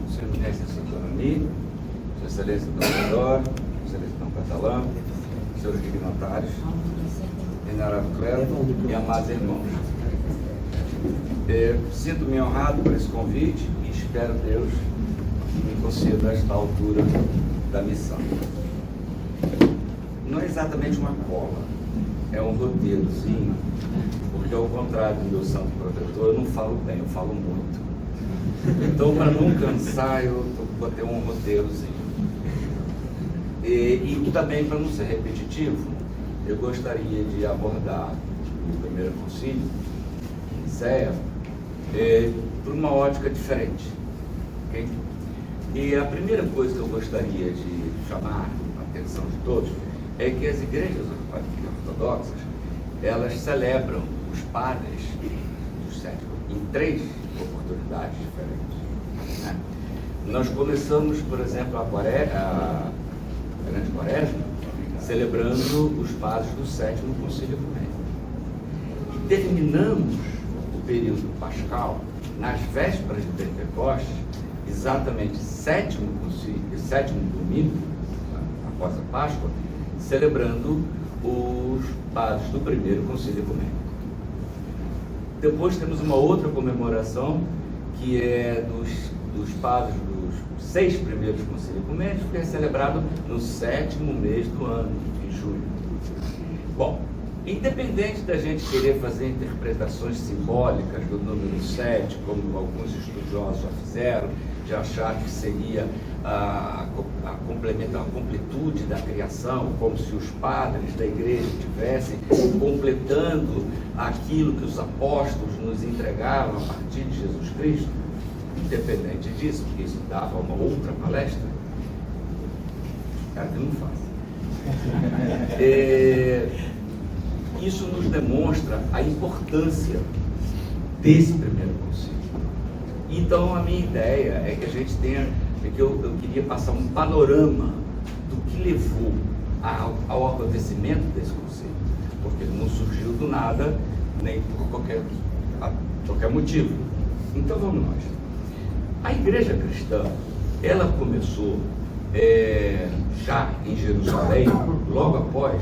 Senhor Ministro da Economia, Sua Excelência Dom Teodoro, Sua Excelência Dom Catalã, senhores dignatários, venerado clero e amados irmãos. Sinto-me honrado por esse convite e espero Deus me conceda esta altura da missão. Não é exatamente uma cola, é um roteirozinho, porque ao contrário do meu santo protetor, eu não falo bem, eu falo muito. Então, para não cansar, eu botei um roteirozinho. E também, para não ser repetitivo, eu gostaria de abordar o primeiro concílio, em Niceia, por uma ótica diferente. Okay? E a primeira coisa que eu gostaria de chamar a atenção de todos é que as igrejas ortodoxas, elas celebram os padres do século em 3 oportunidades diferentes. Né? Nós começamos, por exemplo, a Grande Quaresma, celebrando os padres do 7º Concílio Ecumênico. E terminamos o período pascal nas vésperas de Pentecostes, exatamente 7º domingo, após a Páscoa, celebrando os padres do 1º Concílio Ecumênico. Depois temos uma outra comemoração, que é dos padres dos 6 primeiros concílios ecumênicos, que é celebrado no 7º mês do ano, em julho. Bom, independente da gente querer fazer interpretações simbólicas do número 7, como alguns estudiosos já fizeram, de achar que seria a completude da criação, como se os padres da igreja estivessem completando aquilo que os apóstolos nos entregaram a partir de Jesus Cristo, independente disso, porque isso dava uma outra palestra, cara que não faz. Isso nos demonstra a importância desse primeiro concílio. Então a minha ideia é que a gente tenha, eu queria passar um panorama do que levou ao acontecimento desse concílio, porque ele não surgiu do nada, nem por qualquer motivo. Então vamos nós. A igreja cristã, ela começou já em Jerusalém, logo após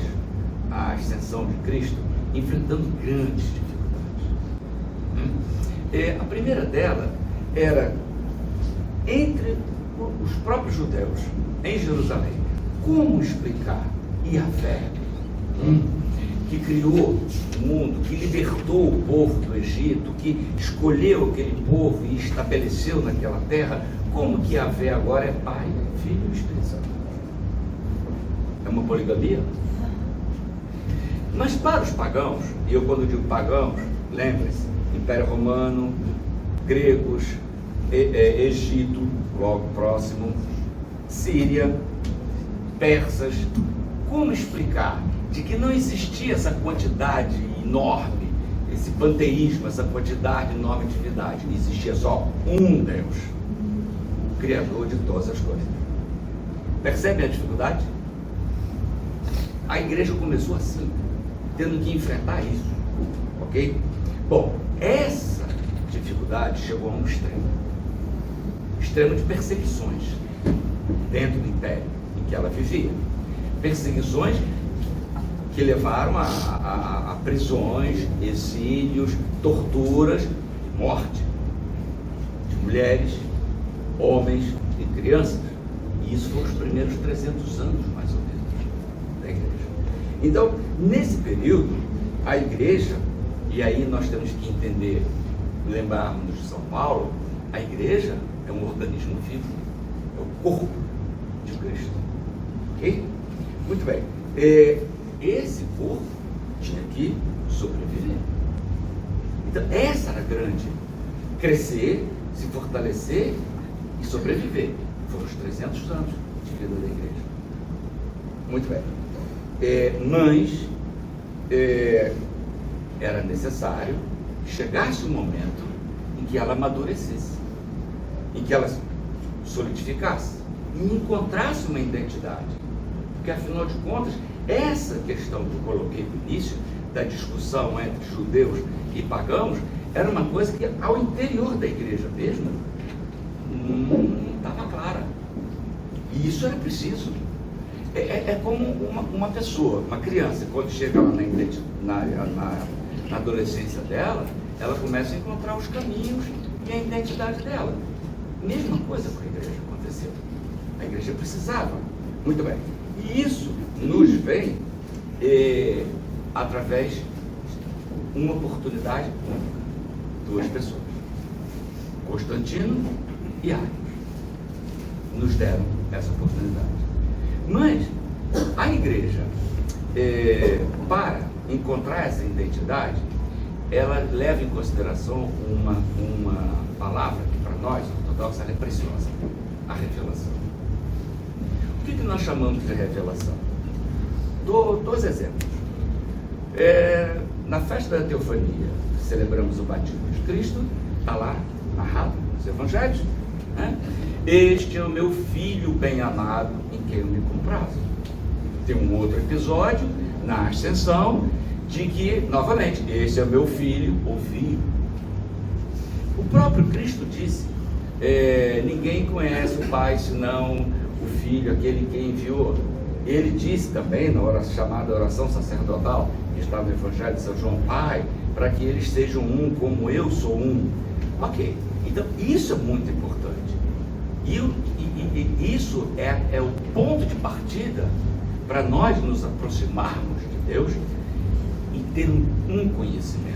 a ascensão de Cristo, enfrentando grandes dificuldades. A primeira dela era entre os próprios judeus em Jerusalém. Como explicar Yahvé, que criou o mundo, que libertou o povo do Egito, que escolheu aquele povo e estabeleceu naquela terra, como que Yahvé agora é Pai, Filho e Espírito Santo? É uma poligamia? Mas para os pagãos, e eu quando digo pagãos, lembrem-se, Império Romano, gregos, Egito, logo próximo, Síria, persas, como explicar de que não existia essa quantidade enorme, esse panteísmo, essa quantidade enorme de divindade? Existia só um Deus, o Criador de todas as coisas. Percebe a dificuldade? A igreja começou assim, tendo que enfrentar isso, ok? Bom, essa dificuldade chegou a um extremo de perseguições dentro do império em que ela vivia. Perseguições que levaram a prisões, exílios, torturas, morte de mulheres, homens e crianças. E isso foi os primeiros 300 anos, mais ou menos, da igreja. Então, nesse período, a igreja, e aí nós temos que entender, lembrarmos de São Paulo, a igreja é um organismo vivo, é o corpo de Cristo. Ok? Muito bem. Esse corpo tinha que sobreviver. Então, essa era a grande. Crescer, se fortalecer e sobreviver. Foram os 300 anos de vida da igreja. Muito bem. Mas era necessário que chegasse um momento em que ela amadurecesse, em que ela solidificasse e encontrasse uma identidade. Porque, afinal de contas, essa questão que eu coloquei no início, da discussão entre judeus e pagãos, era uma coisa que ao interior da igreja mesmo não estava clara. E isso era preciso. É como uma pessoa, uma criança, quando chega lá na adolescência dela, ela começa a encontrar os caminhos e a identidade dela. Mesma coisa com a igreja aconteceu. A igreja precisava. Muito bem. E isso nos vem através de uma oportunidade única. Duas pessoas, Constantino e Arius, nos deram essa oportunidade. Mas a igreja, para encontrar essa identidade, ela leva em consideração uma palavra que para nós, ortodoxos, é preciosa: a revelação. O que nós chamamos de revelação? Dou dois exemplos. Na festa da Teofania, celebramos o batismo de Cristo, está lá narrado nos Evangelhos, né? Este é o meu filho bem-amado, em quem eu me comprazo. Tem um outro episódio na Ascensão, de que, novamente, esse é o meu filho, ouvi. O próprio Cristo disse: ninguém conhece o Pai senão o Filho, aquele que enviou. Ele disse também, na chamada oração sacerdotal, que está no Evangelho de São João: Pai, para que eles sejam um como eu sou um. Ok, então isso é muito importante. E isso é o ponto de partida para nós nos aproximarmos de Deus e ter um conhecimento.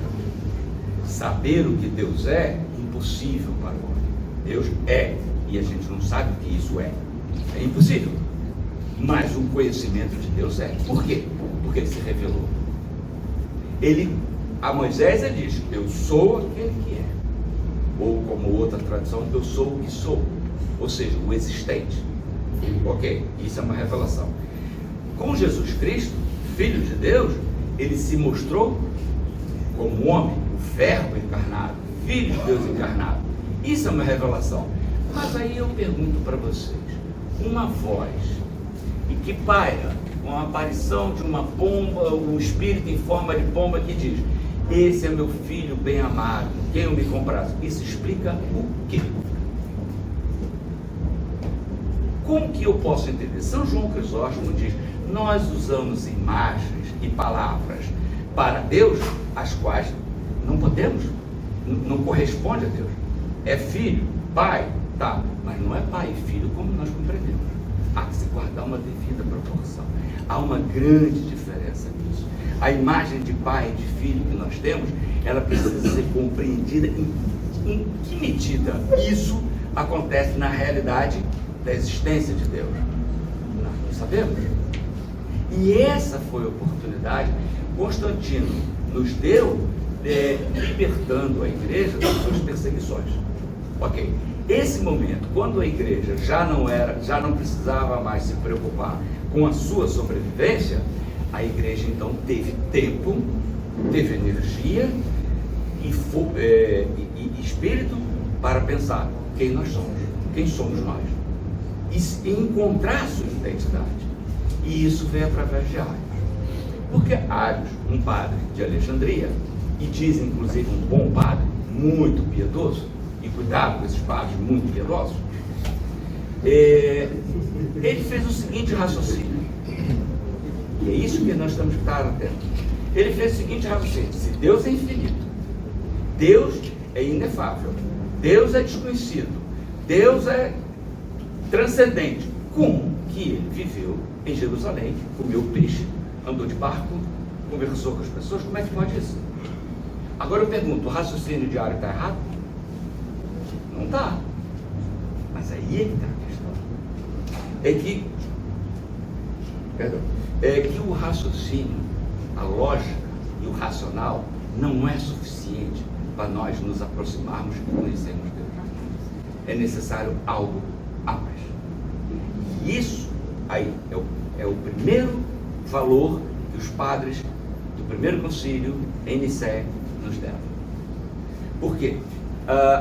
Saber o que Deus é impossível para o homem. Deus é e a gente não sabe o que isso é. É impossível. Mas o conhecimento de Deus é. Por quê? Porque ele se revelou. A Moisés ele diz: eu sou aquele que é. Ou como outra tradução, eu sou o que sou. Ou seja, o existente. Ok, isso é uma revelação. Com Jesus Cristo, Filho de Deus, ele se mostrou como homem, o Verbo encarnado, Filho de Deus encarnado. Isso é uma revelação. Mas aí eu pergunto para vocês, uma voz e que paira com a aparição de uma pomba, um espírito em forma de pomba que diz: esse é meu filho bem amado, quem eu me comprazo. Isso explica o quê? Como que eu posso entender? São João Crisóstomo diz: nós usamos imagens e palavras para Deus, as quais não podemos, não corresponde a Deus. É filho, pai, tá, mas não é pai e filho como nós compreendemos. Há que se guardar uma devida proporção. Há uma grande diferença nisso. A imagem de pai e de filho que nós temos, ela precisa ser compreendida em que medida isso acontece na realidade da existência de Deus. Nós não sabemos. E essa foi a oportunidade que Constantino nos deu, libertando a igreja das suas perseguições. Ok. Esse momento, quando a igreja já não precisava mais se preocupar com a sua sobrevivência, a igreja então teve tempo, teve energia e espírito para pensar quem nós somos, quem somos nós, e encontrar sua identidade. E isso veio através de Arius. Porque Arius, um padre de Alexandria, e diz inclusive um bom padre, muito piedoso, e cuidado com esses padres muito piedosos, ele fez o seguinte raciocínio, e é isso que nós temos que estar atentos. Ele fez o seguinte raciocínio: se Deus é infinito, Deus é inefável, Deus é desconhecido, Deus é transcendente, como que ele viveu em Jerusalém, comeu peixe, andou de barco, conversou com as pessoas? Como é que pode isso? Agora eu pergunto: o raciocínio de Arius está errado? Não está. Mas aí é que está a questão. É que o raciocínio, a lógica e o racional não é suficiente para nós nos aproximarmos e conhecermos Deus. É necessário algo a mais. E isso aí é o primeiro valor que os padres do primeiro concílio em Nicéia nos deram. Por quê?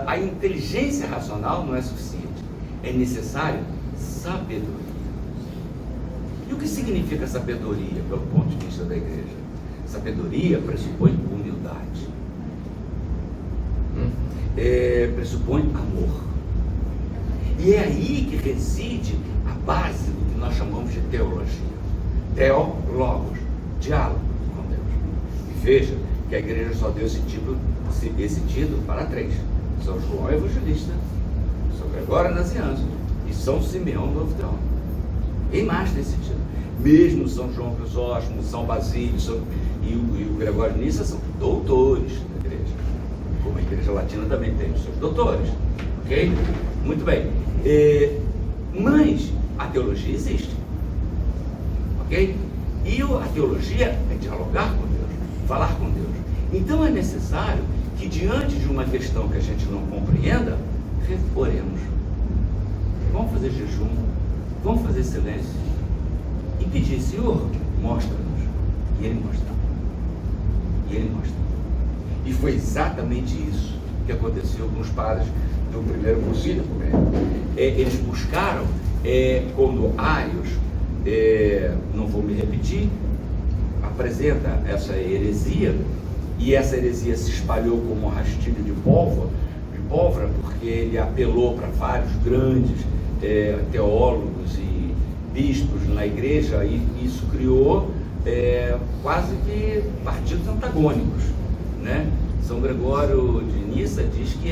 A inteligência racional não é suficiente. É necessário sabedoria. E o que significa sabedoria, pelo ponto de vista da igreja? Sabedoria pressupõe humildade. Pressupõe amor. E é aí que reside a base do que nós chamamos de teologia. Teólogos, diálogo com Deus. E veja que a igreja só deu esse título para 3. São João Evangelista, São Gregório Nazianzo e São Simeão Novo Teólogo. Quem mais tem esse título? Mesmo São João Crisóstomo, São Basílio e o Gregório Nissa são doutores da igreja. Como a igreja latina também tem os seus doutores. Ok? Muito bem. Mas a teologia existe. Ok? E a teologia é dialogar com Deus, falar com Deus. Então é necessário que, diante de uma questão que a gente não compreenda, oremos. Vamos fazer jejum, vamos fazer silêncio e pedir: Senhor, mostra-nos. E Ele mostra. E Ele mostra. E foi exatamente isso que aconteceu com os padres do primeiro concílio. Eles buscaram, quando Arius, não vou me repetir, apresenta essa heresia, e essa heresia se espalhou como um rastilho de pólvora, porque ele apelou para vários grandes teólogos e bispos na igreja, e isso criou quase que partidos antagônicos, né? São Gregório de Nissa diz que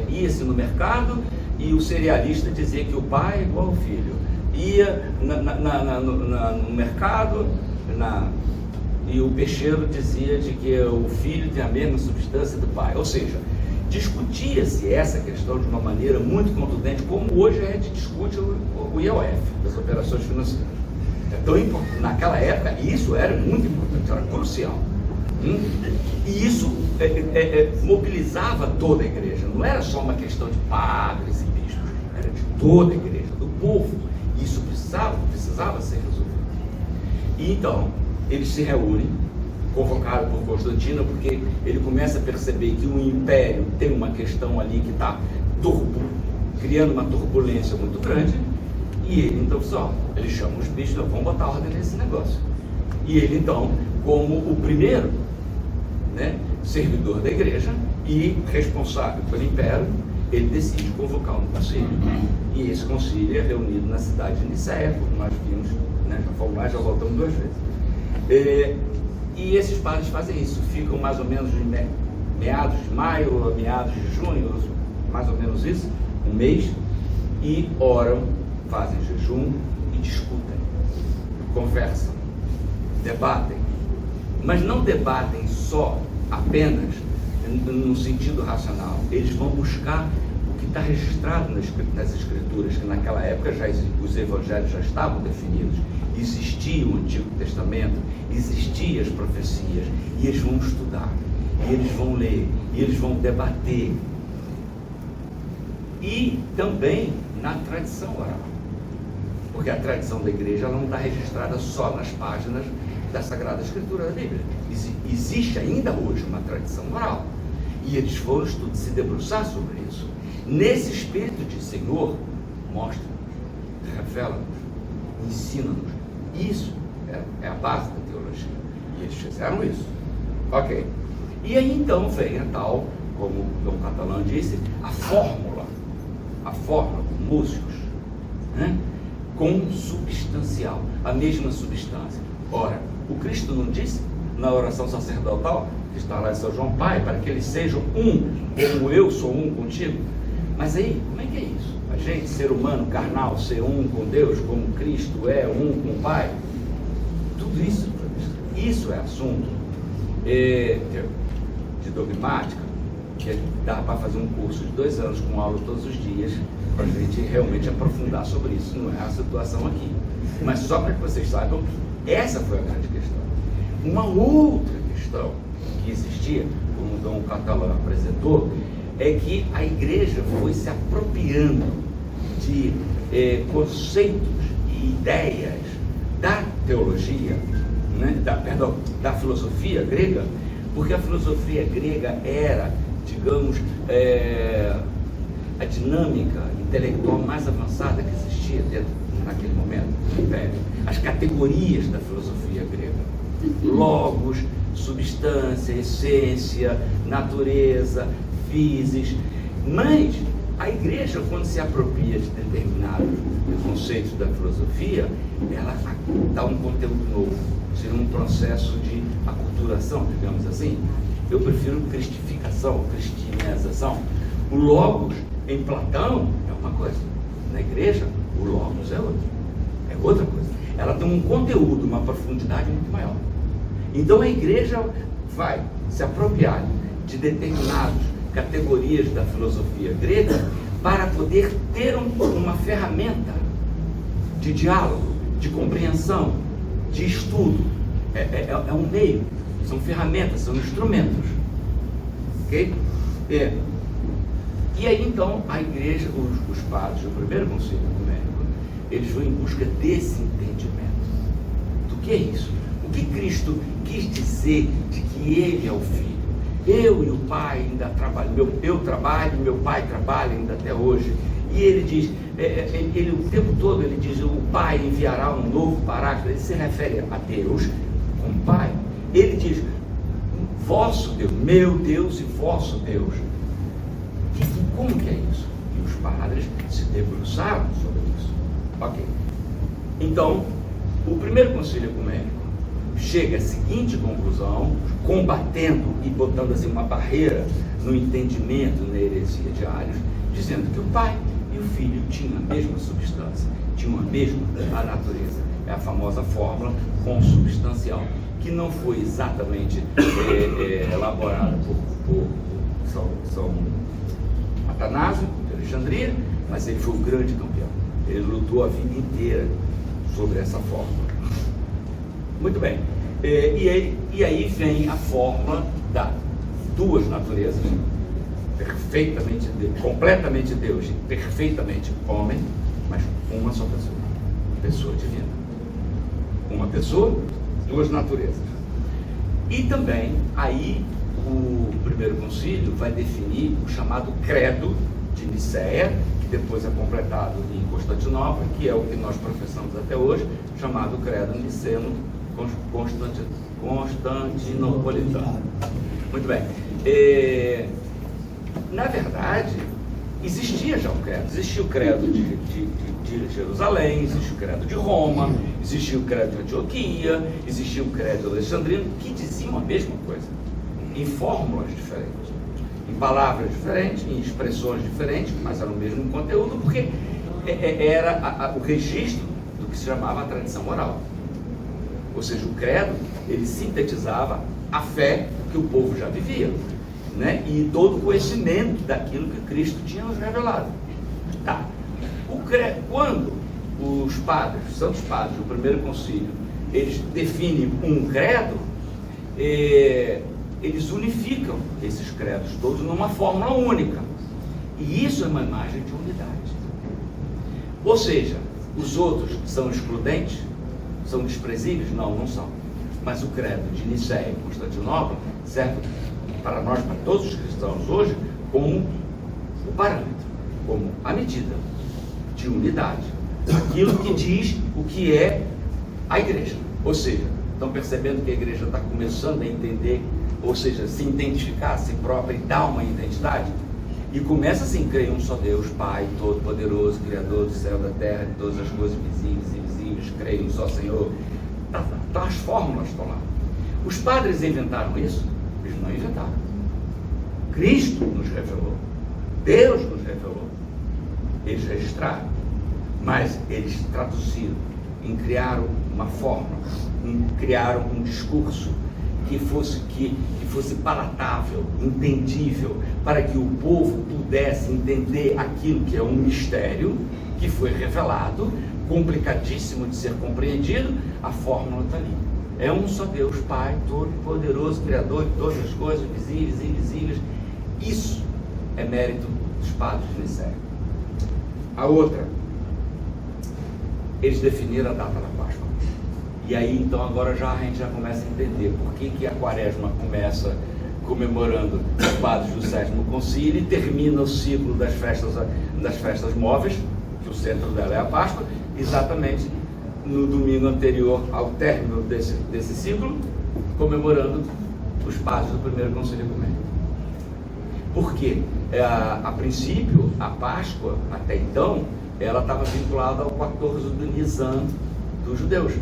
ia-se no mercado e o cerealista dizia que o pai é igual ao filho. Ia no mercado e o peixeiro dizia de que o filho tem a mesma substância do pai. Ou seja, discutia-se essa questão de uma maneira muito contundente, como hoje a gente discute o IOF, das operações financeiras. É tão importante. Naquela época, isso era muito importante, era crucial. E isso mobilizava toda a igreja. Não era só uma questão de padres e bispos, era de toda a igreja, do povo. E isso precisava ser resolvido. E então, eles se reúnem, convocado por Constantino, porque ele começa a perceber que o império tem uma questão ali que está criando uma turbulência muito grande, e ele então ele chama os bispos, vamos botar ordem nesse negócio. E ele então, como o primeiro, né, servidor da igreja e responsável pelo império, ele decide convocar um concílio. E esse concílio é reunido na cidade de Nicéia, como nós vimos, né, já fomos lá, já voltamos 2 vezes. E esses padres fazem isso, ficam mais ou menos em meados de maio, meados de junho, mais ou menos isso, um mês, e oram, fazem jejum e discutem, conversam, debatem, mas não debatem só apenas no sentido racional. Eles vão buscar o que está registrado nas escrituras, que naquela época os evangelhos já estavam definidos, existia o Antigo Testamento, existiam as profecias, e eles vão estudar, e eles vão ler, e eles vão debater, e também na tradição oral, porque a tradição da igreja ela não está registrada só nas páginas da Sagrada Escritura da Bíblia. Existe ainda hoje uma tradição oral, e eles vão se debruçar sobre isso, nesse espírito de Senhor, mostra-nos, revela-nos, ensina-nos. Isso é a base da teologia, e eles fizeram isso. Ok. E aí então vem a tal, como Dom Catalã disse, a fórmula músicos, né? Consubstancial, a mesma substância. Ora, o Cristo não disse na oração sacerdotal, que está lá em São João, Pai, para que eles sejam um, como eu sou um contigo? Mas aí, como é que é isso? A gente, ser humano, carnal, ser um com Deus, como Cristo é um com o Pai? Tudo isso é assunto de dogmática, que dá para fazer um curso de 2 anos com aula todos os dias, para a gente realmente aprofundar sobre isso. Não é a situação aqui. Mas só para que vocês saibam que essa foi a grande questão. Uma outra questão que existia, como o Dom Catalã apresentou, é que a igreja foi se apropriando de conceitos e ideias da teologia, né, da filosofia grega, porque a filosofia grega era, digamos, a dinâmica intelectual mais avançada que existia naquele momento no Império. As categorias da filosofia grega: logos, substância, essência, natureza, physis. Mas a igreja, quando se apropria de determinados conceitos da filosofia, ela dá um conteúdo novo, seria um processo de aculturação, digamos assim. Eu prefiro cristificação, cristianização. O logos em Platão é uma coisa, na igreja o logos é outra coisa. Ela tem um conteúdo, uma profundidade muito maior. Então a igreja vai se apropriar de determinadas categorias da filosofia grega para poder ter uma ferramenta de diálogo, de compreensão, de estudo. É um meio, são ferramentas, são instrumentos. Ok? E aí então a igreja, os padres do primeiro concílio ecumênico, eles vão em busca desse entendimento. Do que é isso? O que Cristo quis dizer de que Ele é o Filho? Eu e o Pai ainda trabalham, eu trabalho, meu Pai trabalha ainda até hoje. E ele diz, ele o tempo todo ele diz, o Pai enviará um novo Paráclito. Ele se refere a Deus como Pai. Ele diz, vosso Deus, meu Deus e vosso Deus. Como que é isso? E os padres se debruçaram sobre isso. Ok. Então, o primeiro concílio ecumênico chega à seguinte conclusão, combatendo e botando assim uma barreira no entendimento, na heresia de Arius, dizendo que o Pai e o Filho tinham a mesma substância, tinham a mesma natureza. É a famosa fórmula consubstancial, que não foi exatamente elaborada por São Atanásio, de Alexandria, mas ele foi um grande campeão. Ele lutou a vida inteira sobre essa fórmula. Muito bem. E aí vem a fórmula da duas naturezas, completamente Deus e perfeitamente homem, mas uma só pessoa divina. Uma pessoa, duas naturezas. E também aí o primeiro concílio vai definir o chamado credo de Nicéia, que depois é completado em Constantinopla, que é o que nós professamos até hoje, chamado credo niceno constantinopolitano. Muito bem. Na verdade, existia já um credo. Existia o credo de Jerusalém, existia o credo de Roma, existia o credo de Antioquia, existia o credo alexandrino, que diziam a mesma coisa, em fórmulas diferentes, em palavras diferentes, em expressões diferentes, mas era o mesmo conteúdo, porque era o registro do que se chamava a tradição oral. Ou seja, o credo, ele sintetizava a fé que o povo já vivia, né? E todo o conhecimento daquilo que Cristo tinha nos revelado. Tá. Quando os padres, os santos padres, do primeiro concílio, eles definem um credo, eles unificam esses credos todos numa fórmula única. E isso é uma imagem de unidade. Ou seja, os outros são excludentes? São desprezíveis? Não, não são. Mas o credo de Nicéia e Constantinopla serve para nós, para todos os cristãos hoje, como o parâmetro, como a medida de unidade. Aquilo que diz o que é a igreja. Ou seja, estão percebendo que a igreja está começando a entender, ou seja, se identificar a si própria e dar uma identidade? E começa assim: creio em um só Deus, Pai Todo-Poderoso, Criador do céu e da terra, de todas as coisas visíveis e invisíveis, creio em um só Senhor. As fórmulas estão lá. Os padres inventaram isso? Eles não inventaram. Cristo nos revelou. Deus nos revelou. Eles registraram. Mas eles traduziram, criaram uma fórmula, criaram um discurso que fosse palatável, entendível, para que o povo pudesse entender aquilo que é um mistério que foi revelado, complicadíssimo de ser compreendido. A fórmula está ali. É um só Deus, Pai Todo-Poderoso, Criador de todas as coisas, visíveis e invisíveis. Isso é mérito dos padres de Nicéia. A outra, eles definiram a data da Páscoa. E aí, então, agora a gente já começa a entender por que a Quaresma começa comemorando os padres do sétimo concílio e termina o ciclo das festas móveis, que o centro dela é a Páscoa, exatamente no domingo anterior ao término desse ciclo, comemorando os padres do primeiro concílio ecumênico. Por quê? A princípio, a Páscoa, até então, ela estava vinculada ao 14 do Nisan dos judeus,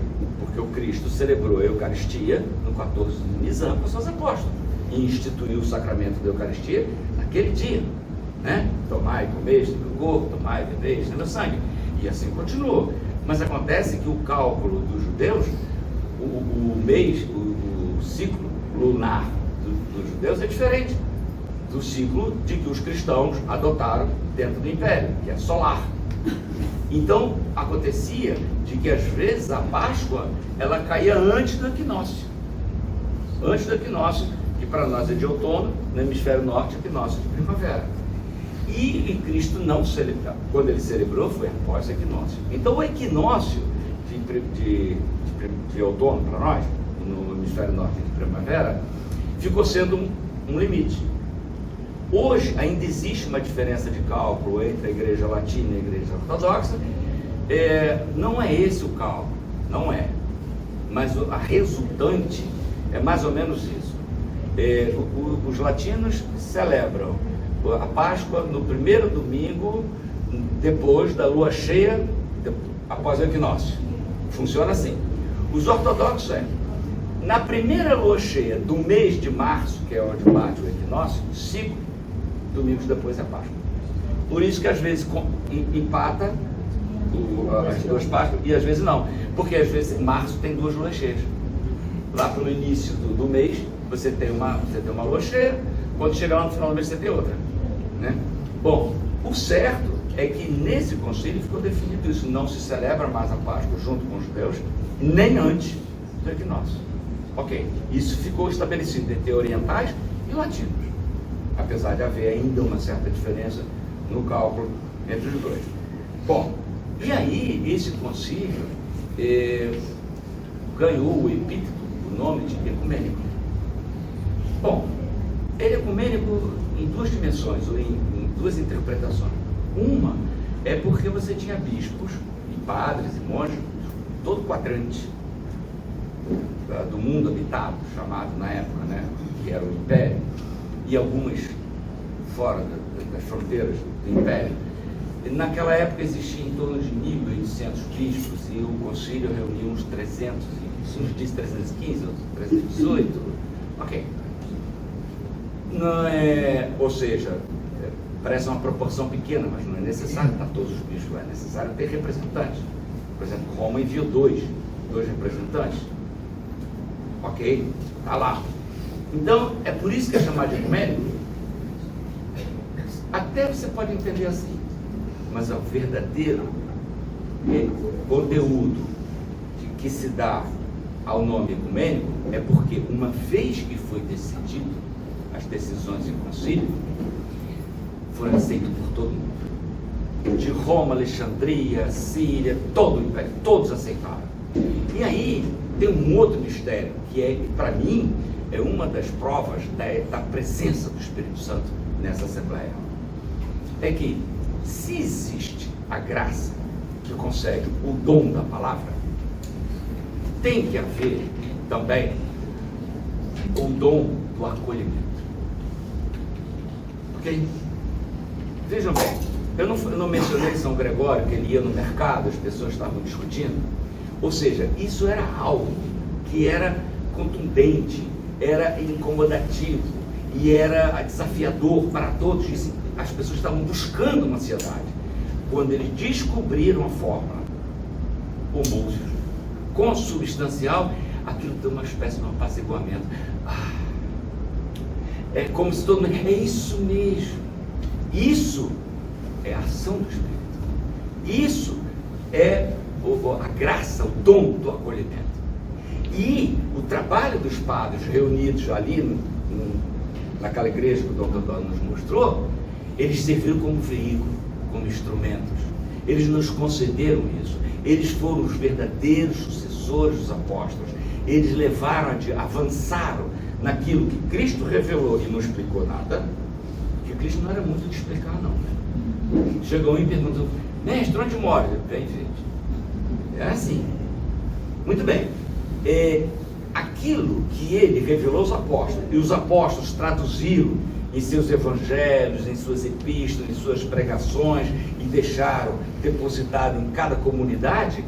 porque o Cristo celebrou a Eucaristia no 14 de Nisan com seus apóstolos e instituiu o sacramento da Eucaristia naquele dia, né? Tomai e comeis do meu corpo, tomai e bebeis do meu sangue, e assim continuou. Mas acontece que o cálculo dos judeus, o mês, o ciclo lunar dos judeus é diferente do ciclo de que os cristãos adotaram dentro do Império, que é solar. Então, acontecia de que às vezes a Páscoa, ela caía antes do equinócio. Antes do equinócio, que para nós é de outono, no hemisfério norte, equinócio de primavera. E Cristo não celebrou, quando ele celebrou foi após o equinócio. Então o equinócio de outono para nós, no hemisfério norte de primavera, ficou sendo um limite. Hoje ainda existe uma diferença de cálculo entre a igreja latina e a igreja ortodoxa. Não é esse o cálculo, não é. Mas a resultante é mais ou menos isso. Os latinos celebram a Páscoa no primeiro domingo depois da lua cheia, após o equinócio. Funciona assim. Os ortodoxos na primeira lua cheia do mês de março, que é onde bate o equinócio, 5 domingos depois é Páscoa. Por isso que às vezes empata as duas Páscoas e às vezes não. Porque às vezes em março tem 2 luas cheias. Lá pelo início do mês você tem uma lua cheia, Quando chegar lá no final do mês, você tem outra, né? Bom, o certo é que nesse concílio ficou definido isso. Não se celebra mais a Páscoa junto com os judeus, nem antes do equinócio. Ok, isso ficou estabelecido entre orientais e latinos, apesar de haver ainda uma certa diferença no cálculo entre os dois. Bom, e aí esse concílio ganhou o epíteto, o nome de ecumênico. Bom, ele é ecumênico em duas dimensões, ou em duas interpretações. Uma é porque você tinha bispos e padres e monges, todo quadrante do mundo habitado, chamado na época, né, que era o Império, e algumas fora das fronteiras do Império. E naquela época existia em torno de 1.800 bispos e o concílio reunia uns 300, uns diz 315, outros 318, ok. Não é, ou seja, parece uma proporção pequena, mas não é necessário estar todos os bispos, é necessário ter representantes. Por exemplo, Roma enviou dois representantes. Ok? Está lá. Então, é por isso que é chamado de ecumênico. Até você pode entender assim, mas o verdadeiro conteúdo que se dá ao nome ecumênico é porque uma vez que foi decidido, as decisões em concílio foram aceitas por todo mundo. De Roma, Alexandria, Síria, todo o Império, todos aceitaram. E aí tem um outro mistério, que para mim, é uma das provas da presença do Espírito Santo nessa Assembleia. É que, se existe a graça que concede o dom da palavra, tem que haver também o dom do acolhimento. Ok? Vejam bem, eu não mencionei São Gregório, que ele ia no mercado, as pessoas estavam discutindo. Ou seja, isso era algo que era contundente, era incomodativo e era desafiador para todos. As pessoas estavam buscando uma ansiedade. Quando eles descobriram a fórmula homúnculos consubstancial, aquilo deu uma espécie de um apaziguamento. É como se todo mundo... É isso mesmo. Isso é a ação do Espírito. Isso é a graça, o dom do acolhimento. E o trabalho dos padres reunidos ali naquela igreja que o Dom Teodoro nos mostrou, eles serviram como veículo, como instrumentos. Eles nos concederam isso. Eles foram os verdadeiros sucessores dos apóstolos. Eles levaram, avançaram naquilo que Cristo revelou e não explicou nada, porque Cristo não era muito de explicar não, né? Chegou e perguntou: mestre, onde mora? Bem, gente, é assim. Muito bem. Aquilo que ele revelou aos apóstolos, e os apóstolos traduziram em seus evangelhos, em suas epístolas, em suas pregações, e deixaram depositado em cada comunidade,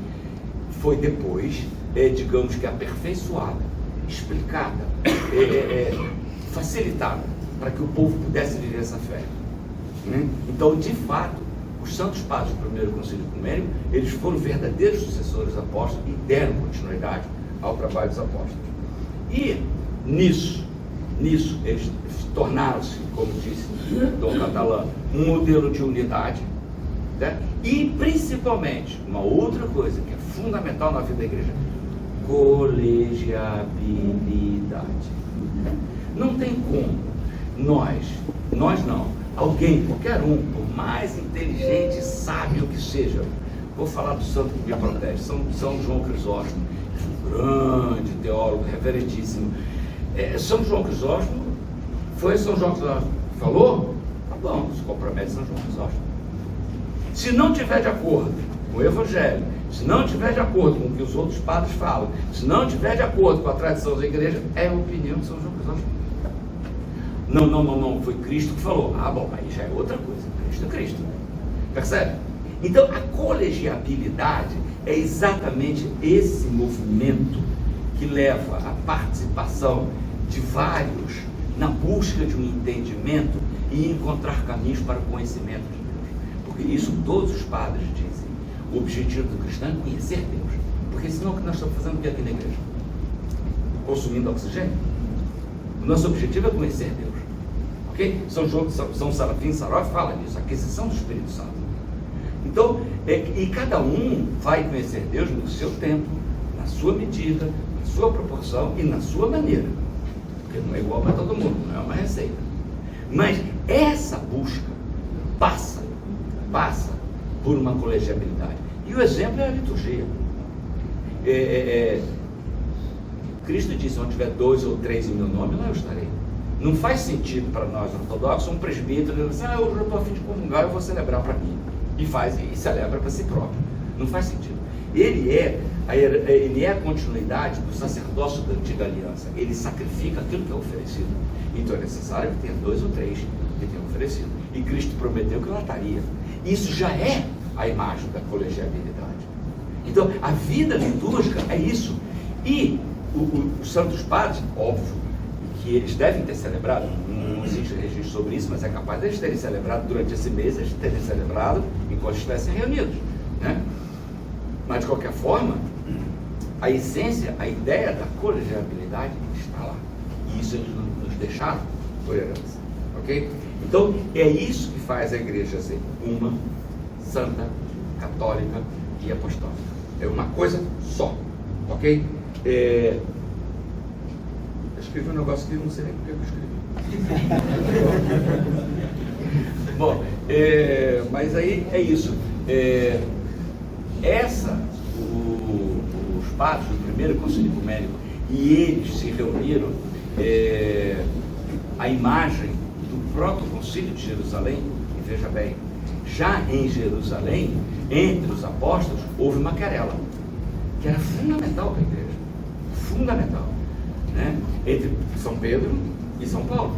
foi depois, digamos que aperfeiçoada, explicada, facilitada, para que o povo pudesse viver essa fé. Então, de fato, os santos padres do primeiro concílio ecumênico, eles foram verdadeiros sucessores dos apóstolos e deram continuidade ao trabalho dos apóstolos. E nisso eles tornaram-se, como disse Dom Catalã, um modelo de unidade, né? E principalmente, uma outra coisa que é fundamental na vida da igreja: colegiabilidade. Não tem como nós não, alguém, qualquer um, por mais inteligente, sábio que seja, vou falar do santo que me protege, São João Crisóstomo, um grande teólogo, reverendíssimo. São João Crisóstomo, foi São João Crisóstomo que falou? Tá bom, se compromete São João Crisóstomo. Se não tiver de acordo com o Evangelho, se não tiver de acordo com o que os outros padres falam, se não tiver de acordo com a tradição da igreja, é a opinião de São João Crisóstomo. Não, foi Cristo que falou. Bom, aí já é outra coisa. Cristo é Cristo. Percebe? Então, a colegiabilidade é exatamente esse movimento que leva à participação de vários na busca de um entendimento e encontrar caminhos para o conhecimento de Deus. Porque isso todos os padres dizem. O objetivo do cristão é conhecer Deus. Porque senão o que nós estamos fazendo aqui na igreja? Consumindo oxigênio? O nosso objetivo é conhecer Deus. Ok? São Serafim Sarof fala disso, aquisição do Espírito Santo. Então, e cada um vai conhecer Deus no seu tempo, na sua medida, na sua proporção e na sua maneira. Porque não é igual para todo mundo, não é uma receita. Mas essa busca passa por uma colegiabilidade. E o exemplo é a liturgia. Cristo disse: onde tiver 2 ou 3 em meu nome, lá eu estarei. Não faz sentido para nós ortodoxos um presbítero dizer: eu já estou a fim de comungar, eu vou celebrar para mim. E celebra para si próprio. Não faz sentido. Ele é a continuidade do sacerdócio da antiga aliança. Ele sacrifica aquilo que é oferecido. Então é necessário que tenha 2 ou 3 que tenham oferecido. E Cristo prometeu que lataria. Isso já é a imagem da colegiabilidade. Então, a vida litúrgica é isso. E os santos padres, óbvio, que eles devem ter celebrado, não existe registro sobre isso, mas é capaz de eles terem celebrado durante esse mês, eles terem celebrado enquanto estivessem reunidos, né? Mas, de qualquer forma, a essência, a ideia da colegiabilidade está lá. E isso eles nos deixaram por herança. Ok? Então, é isso que faz a igreja ser uma, santa, católica e apostólica. É uma coisa só. Ok? Eu escrevi um negócio que não sei nem por que eu escrevi. Bom, mas aí é isso. Os padres do primeiro concílio ecumênico, e eles se reuniram, a imagem do proto-concílio de Jerusalém, e veja bem, já em Jerusalém, entre os apóstolos, houve uma querela, que era fundamental para a igreja, fundamental, né? Entre São Pedro e São Paulo.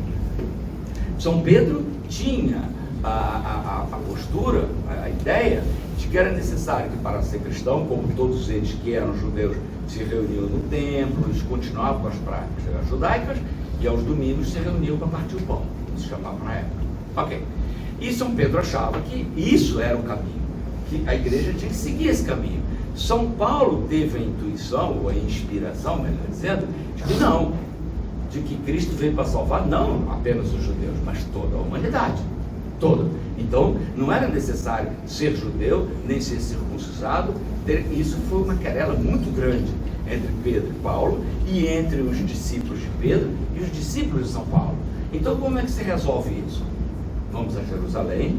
São Pedro tinha a postura, a ideia de que era necessário que, para ser cristão, como todos eles que eram judeus se reuniam no templo, eles continuavam com as práticas judaicas, e aos domingos se reuniam para partir o pão, como se chamava na época. Ok. E São Pedro achava que isso era o caminho, que a igreja tinha que seguir esse caminho. São Paulo teve a intuição, ou a inspiração, melhor dizendo, de que não, de que Cristo veio para salvar não apenas os judeus, mas toda a humanidade. Toda. Então, não era necessário ser judeu, nem ser circuncisado. Isso foi uma querela muito grande entre Pedro e Paulo, e entre os discípulos de Pedro e os discípulos de São Paulo. Então, como é que se resolve isso? Vamos a Jerusalém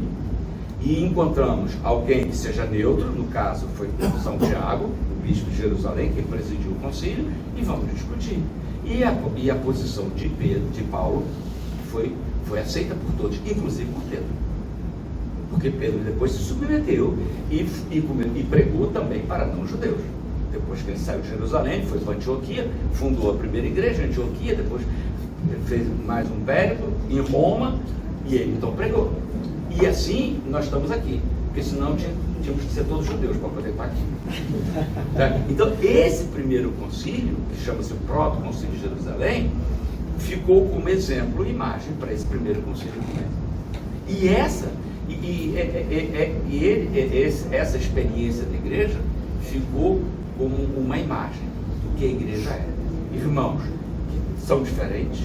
e encontramos alguém que seja neutro, no caso foi São Tiago, o bispo de Jerusalém, que presidiu o concílio, e vamos discutir. E a posição de Paulo foi aceita por todos, inclusive por Pedro. Porque Pedro depois se submeteu e pregou também para não-judeus. Depois que ele saiu de Jerusalém, foi para Antioquia, fundou a primeira igreja em Antioquia, depois fez mais um périplo em Roma, e ele então pregou. E assim nós estamos aqui, porque senão tínhamos que ser todos judeus para poder estar aqui. Tá? Então, esse primeiro concílio, que chama-se o Proto-Concílio de Jerusalém, ficou como exemplo e imagem para esse primeiro concílio ecumênico. Essa experiência da igreja ficou como uma imagem do que a igreja é. Irmãos que são diferentes,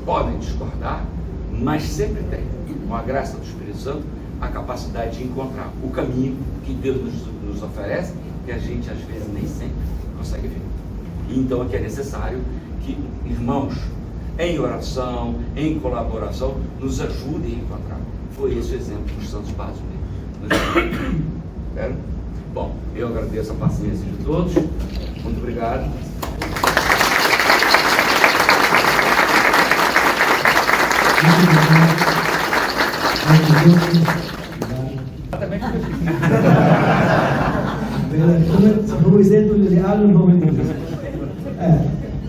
podem discordar, mas sempre tem, com a graça do Espírito Santo, a capacidade de encontrar o caminho que Deus nos oferece, que a gente às vezes nem sempre consegue ver. E então é que é necessário que irmãos, em oração, em colaboração, nos ajudem a encontrar. Foi esse o exemplo dos santos padres mesmo. Bom, eu agradeço a paciência de todos. Muito obrigado. Como exemplo real no momento.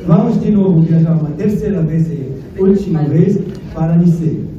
Vamos de novo viajar uma terceira vez e última vez para Nicéia.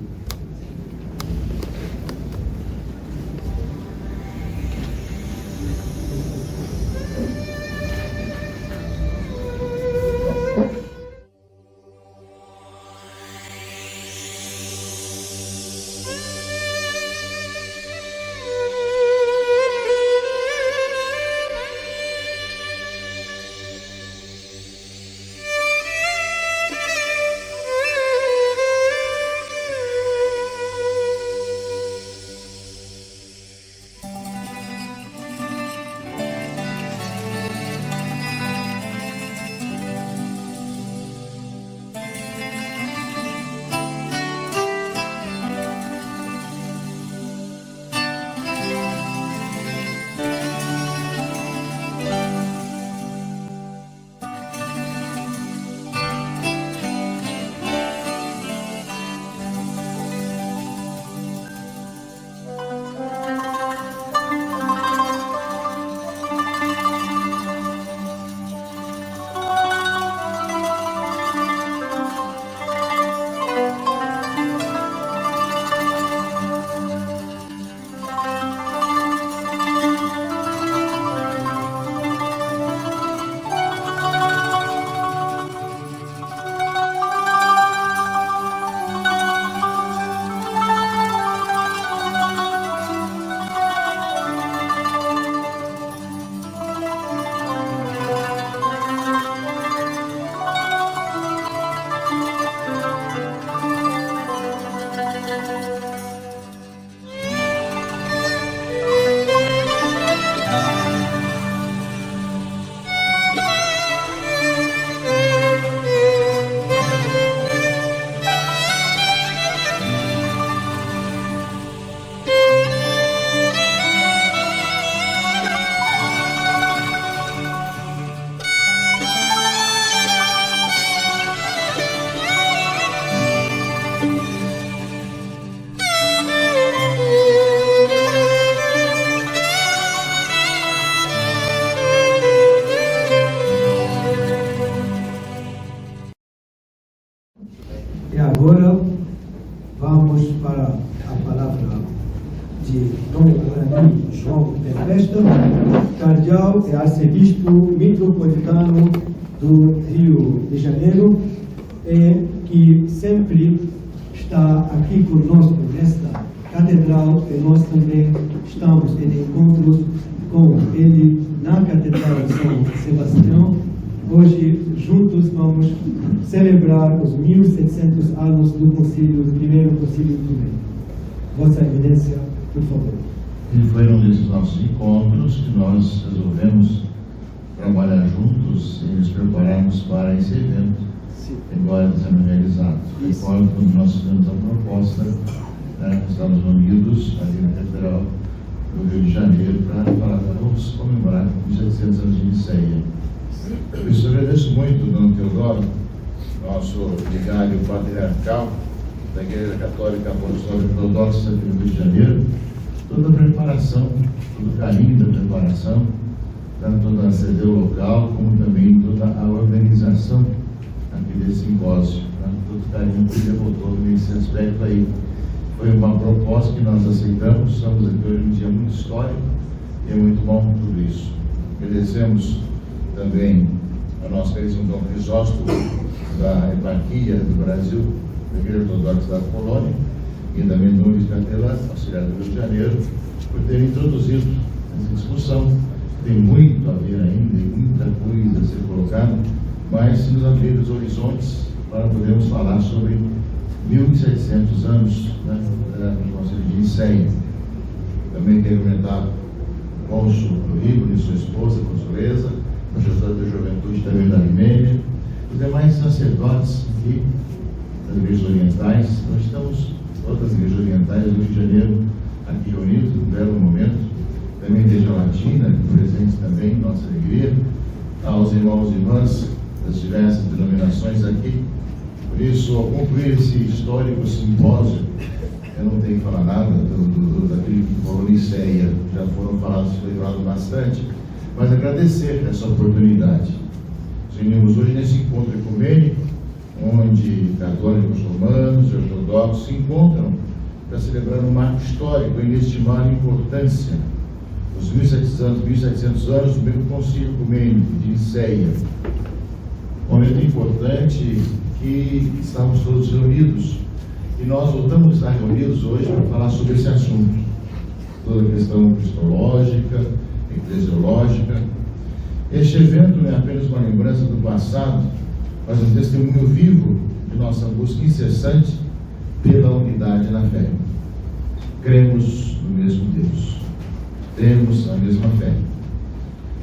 João Tempesta, cardeal e arcebispo metropolitano do Rio de Janeiro, e que sempre está aqui conosco nesta catedral, e nós também estamos em encontros com ele na Catedral de São Sebastião. Hoje, juntos, vamos celebrar os 1700 anos do primeiro Concílio Ecumênico. Vossa Eminência, por favor. E foi um desses nossos encontros que nós resolvemos trabalhar juntos e nos prepararmos para esse evento, agora sendo realizado. Recordo quando nós fizemos a proposta, estávamos reunidos ali na Catedral do Rio de Janeiro para falar, vamos comemorar os 700 anos de Nicéia. Por isso, eu agradeço muito, Dom Teodoro, nosso vigário patriarcal da Igreja Católica Apostólica Ortodoxa do Rio de Janeiro, toda a preparação, todo o carinho da preparação, tanto da sede local, como também toda a organização aqui desse simpósio. Todo o carinho que ele botou nesse aspecto aí. Foi uma proposta que nós aceitamos, estamos aqui hoje um dia muito histórico e é muito bom tudo isso. Agradecemos também ao nosso querido Dom Crisóstomo, da Eparquia do Brasil, da Igreja Ortodoxa da Polônia, e também Dom Luiz Catela, auxiliar do Rio de Janeiro, por ter introduzido essa discussão. Tem muito a ver ainda, e muita coisa a ser colocada, mas nos abrir os horizontes para podermos falar sobre 1700 anos do Concílio de Nicéia. Também quero comentar o cônsul do Rio e sua esposa, Consuleza, o gestor da juventude também da Armênia, os demais sacerdotes aqui das igrejas orientais. Nós estamos, todas as igrejas orientais do Rio de Janeiro, aqui reunidos, num belo momento. Também a Igreja Latina, aqui presente também, nossa alegria, aos irmãos e irmãs das diversas denominações aqui. Por isso, ao concluir esse histórico simpósio, eu não tenho que falar nada daquilo que falou Nicéia, já foram falados, foi falado bastante, mas agradecer essa oportunidade. Nos reunimos hoje nesse encontro ecumênico, onde católicos romanos e ortodoxos se encontram para celebrar um marco histórico e inestimável importância, os 1700 anos do primeiro Concílio Ecumênico de Nicéia. Um momento importante que estamos todos reunidos, e nós voltamos a estar reunidos hoje para falar sobre esse assunto, toda a questão cristológica, eclesiológica. Este evento não é apenas uma lembrança do passado, mas um testemunho vivo de nossa busca incessante pela unidade na fé. Cremos no mesmo Deus, temos a mesma fé.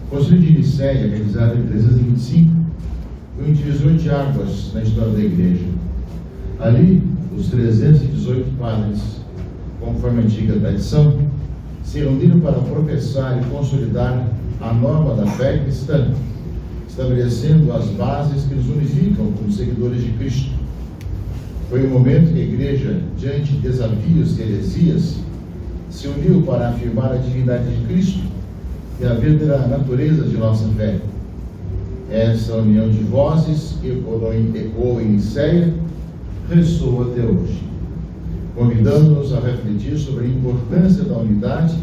O Concílio de Nicéia, realizado em 325, foi um divisor de águas na história da Igreja. Ali, os 318 padres, conforme a antiga tradição, se reuniram para professar e consolidar a norma da fé cristã, estabelecendo as bases que nos unificam como seguidores de Cristo. Foi um momento que a Igreja, diante de desafios e heresias, se uniu para afirmar a divindade de Cristo e a verdadeira natureza de nossa fé. Essa união de vozes que ecoou em Nicéia ressoa até hoje, convidando-nos a refletir sobre a importância da unidade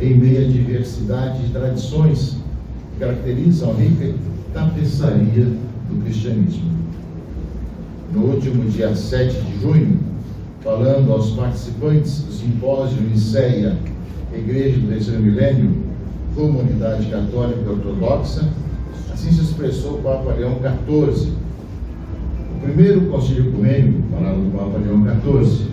em meio à diversidade de tradições que caracterizam a rica tapeçaria do cristianismo. No último dia 7 de junho, falando aos participantes do simpósio Nicéia, Igreja do Terceiro Milênio, Comunidade Católica e Ortodoxa, assim se expressou o Papa Leão XIV. O primeiro Concílio Ecumênico, falado do Papa Leão XIV,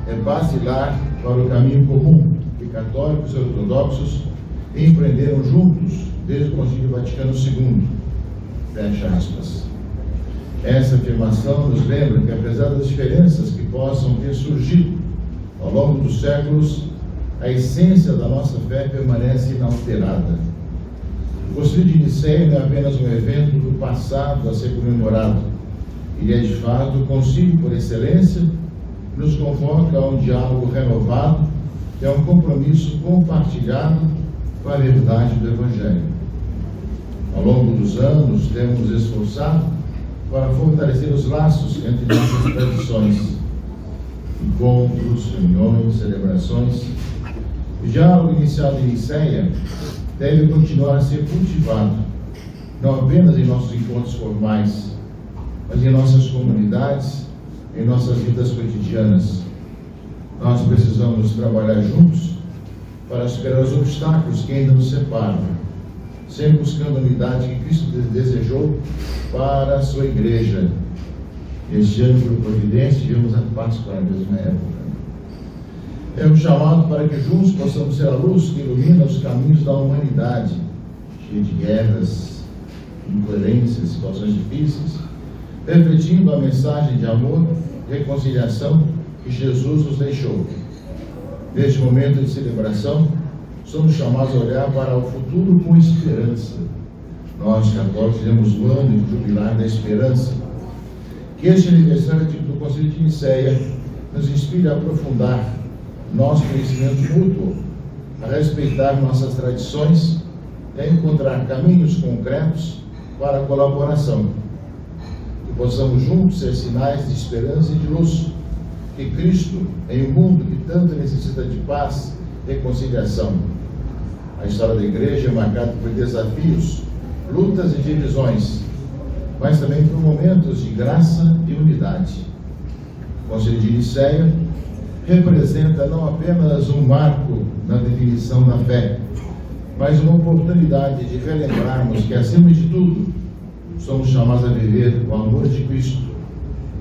é basilar para o caminho comum que católicos e ortodoxos empreenderam juntos desde o Concílio Vaticano II. Fecha aspas. Essa afirmação nos lembra que, apesar das diferenças que possam ter surgido ao longo dos séculos, a essência da nossa fé permanece inalterada. O Concílio de Nicéia não é apenas um evento do passado a ser comemorado. Ele é, de fato, o concílio por excelência, que nos convoca a um diálogo renovado, que é um compromisso compartilhado com a verdade do Evangelho. Ao longo dos anos, temos nos esforçado para fortalecer os laços entre nossas tradições, encontros, reuniões, celebrações, O diálogo iniciado em Niceia deve continuar a ser cultivado, não apenas em nossos encontros formais, mas em nossas comunidades, em nossas vidas cotidianas. Nós precisamos trabalhar juntos para superar os obstáculos que ainda nos separam, sempre buscando a unidade que Cristo desejou para a sua igreja. Este ano, por providência, tivemos a Páscoa na mesma época. É um chamado para que juntos possamos ser a luz que ilumina os caminhos da humanidade, cheia de guerras, incoerências, situações difíceis, refletindo a mensagem de amor e reconciliação que Jesus nos deixou. Neste momento de celebração, somos chamados a olhar para o futuro com esperança. Nós, católicos, temos o ano de jubilar da esperança. Que este aniversário do Concílio de Niceia nos inspire a aprofundar nosso conhecimento mútuo, a respeitar nossas tradições e a encontrar caminhos concretos para a colaboração. Que possamos juntos ser sinais de esperança e de luz, que Cristo, em um mundo que tanto necessita de paz e reconciliação. A história da igreja é marcada por desafios, lutas e divisões, mas também por momentos de graça e unidade. O Concílio de Niceia representa não apenas um marco na definição da fé, mas uma oportunidade de relembrarmos que, acima de tudo, somos chamados a viver o amor de Cristo,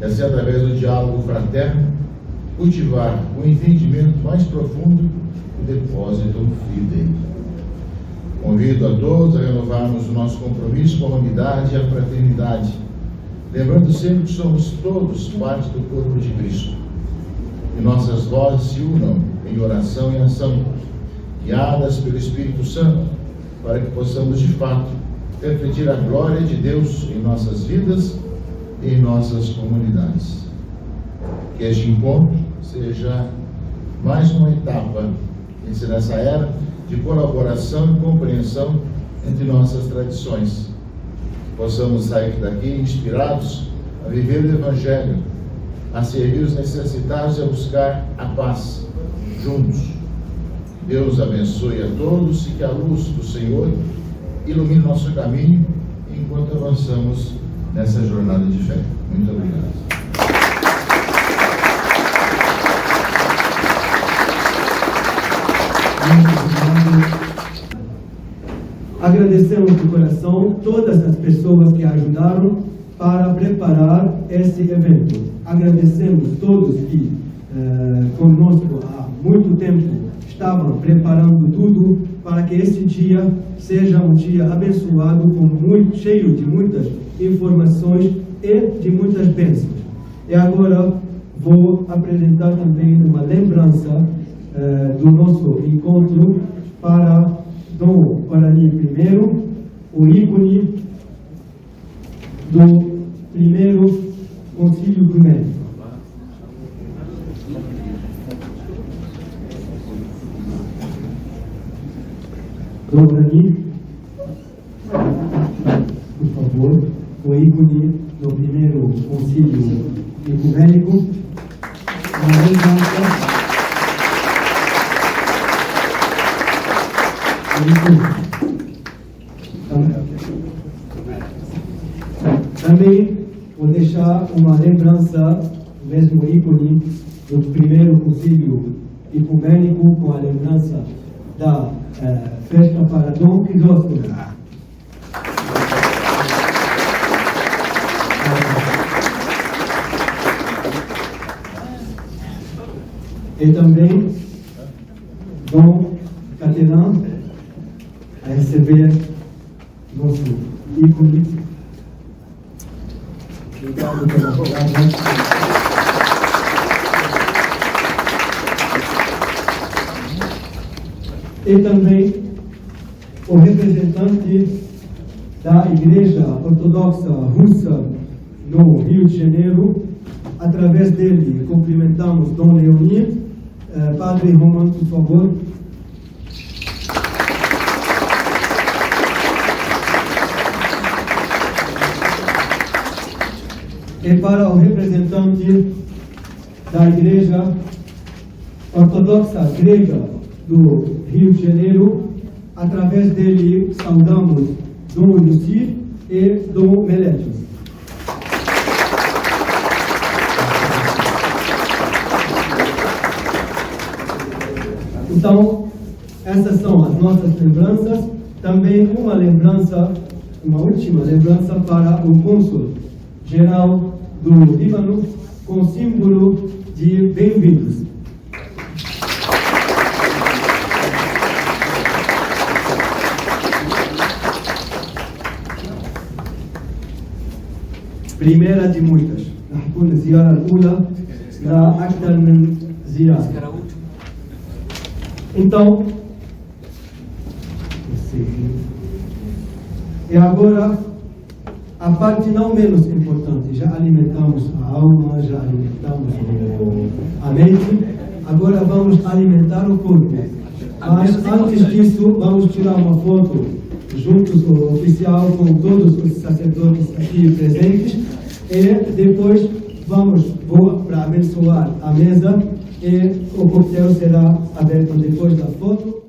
e assim, através do diálogo fraterno, cultivar o entendimento mais profundo do depósito fidei. Convido a todos a renovarmos o nosso compromisso com a unidade e a fraternidade, lembrando sempre que somos todos parte do corpo de Cristo. Que nossas vozes se unam em oração e ação, guiadas pelo Espírito Santo, para que possamos de fato refletir a glória de Deus em nossas vidas e em nossas comunidades. Que este encontro seja mais uma etapa nessa era de colaboração e compreensão entre nossas tradições. Que possamos sair daqui inspirados a viver o Evangelho, a servir os necessitados e a buscar a paz juntos. Deus abençoe a todos e que a luz do Senhor ilumine nosso caminho enquanto avançamos nessa jornada de fé. Muito obrigado. Agradecemos de coração todas as pessoas que ajudaram para preparar esse evento. Agradecemos todos que conosco há muito tempo estavam preparando tudo para que este dia seja um dia abençoado, cheio de muitas informações e de muitas bênçãos. E agora vou apresentar também uma lembrança do nosso encontro para Dom Guarani I, o ícone do primeiro Concílio Ecumênico. Dom Guarani, por favor, o ícone do primeiro Concílio Ecumênico. Uma lembrança. Também vou deixar uma lembrança, mesmo ícone, do primeiro Concílio Ecumênico, com a lembrança da festa para Dom Crisóstomo. E também Dom Catelan a receber nosso ícone. Obrigado pela palavra. E também o representante da Igreja Ortodoxa Russa no Rio de Janeiro. Através dele, cumprimentamos Dom Leonir. Padre Roman, por favor. E para o representante da Igreja Ortodoxa Grega do Rio de Janeiro. Através dele, saudamos Dom Luci e Dom Melétios. Então, essas são as nossas lembranças. Também uma última lembrança para o cônsul geral do Líbano, com símbolo de bem-vindos. Primeira de muitas. نحكون الزيارة الأولى لا أكثر من زيارة. Então, e agora, a parte não menos importante, já alimentamos a alma, já alimentamos a mente, agora vamos alimentar o corpo. Mas antes disso, vamos tirar uma foto juntos com o oficial, com todos os sacerdotes aqui presentes, e depois vou para abençoar a mesa e o coquetel será aberto depois da foto.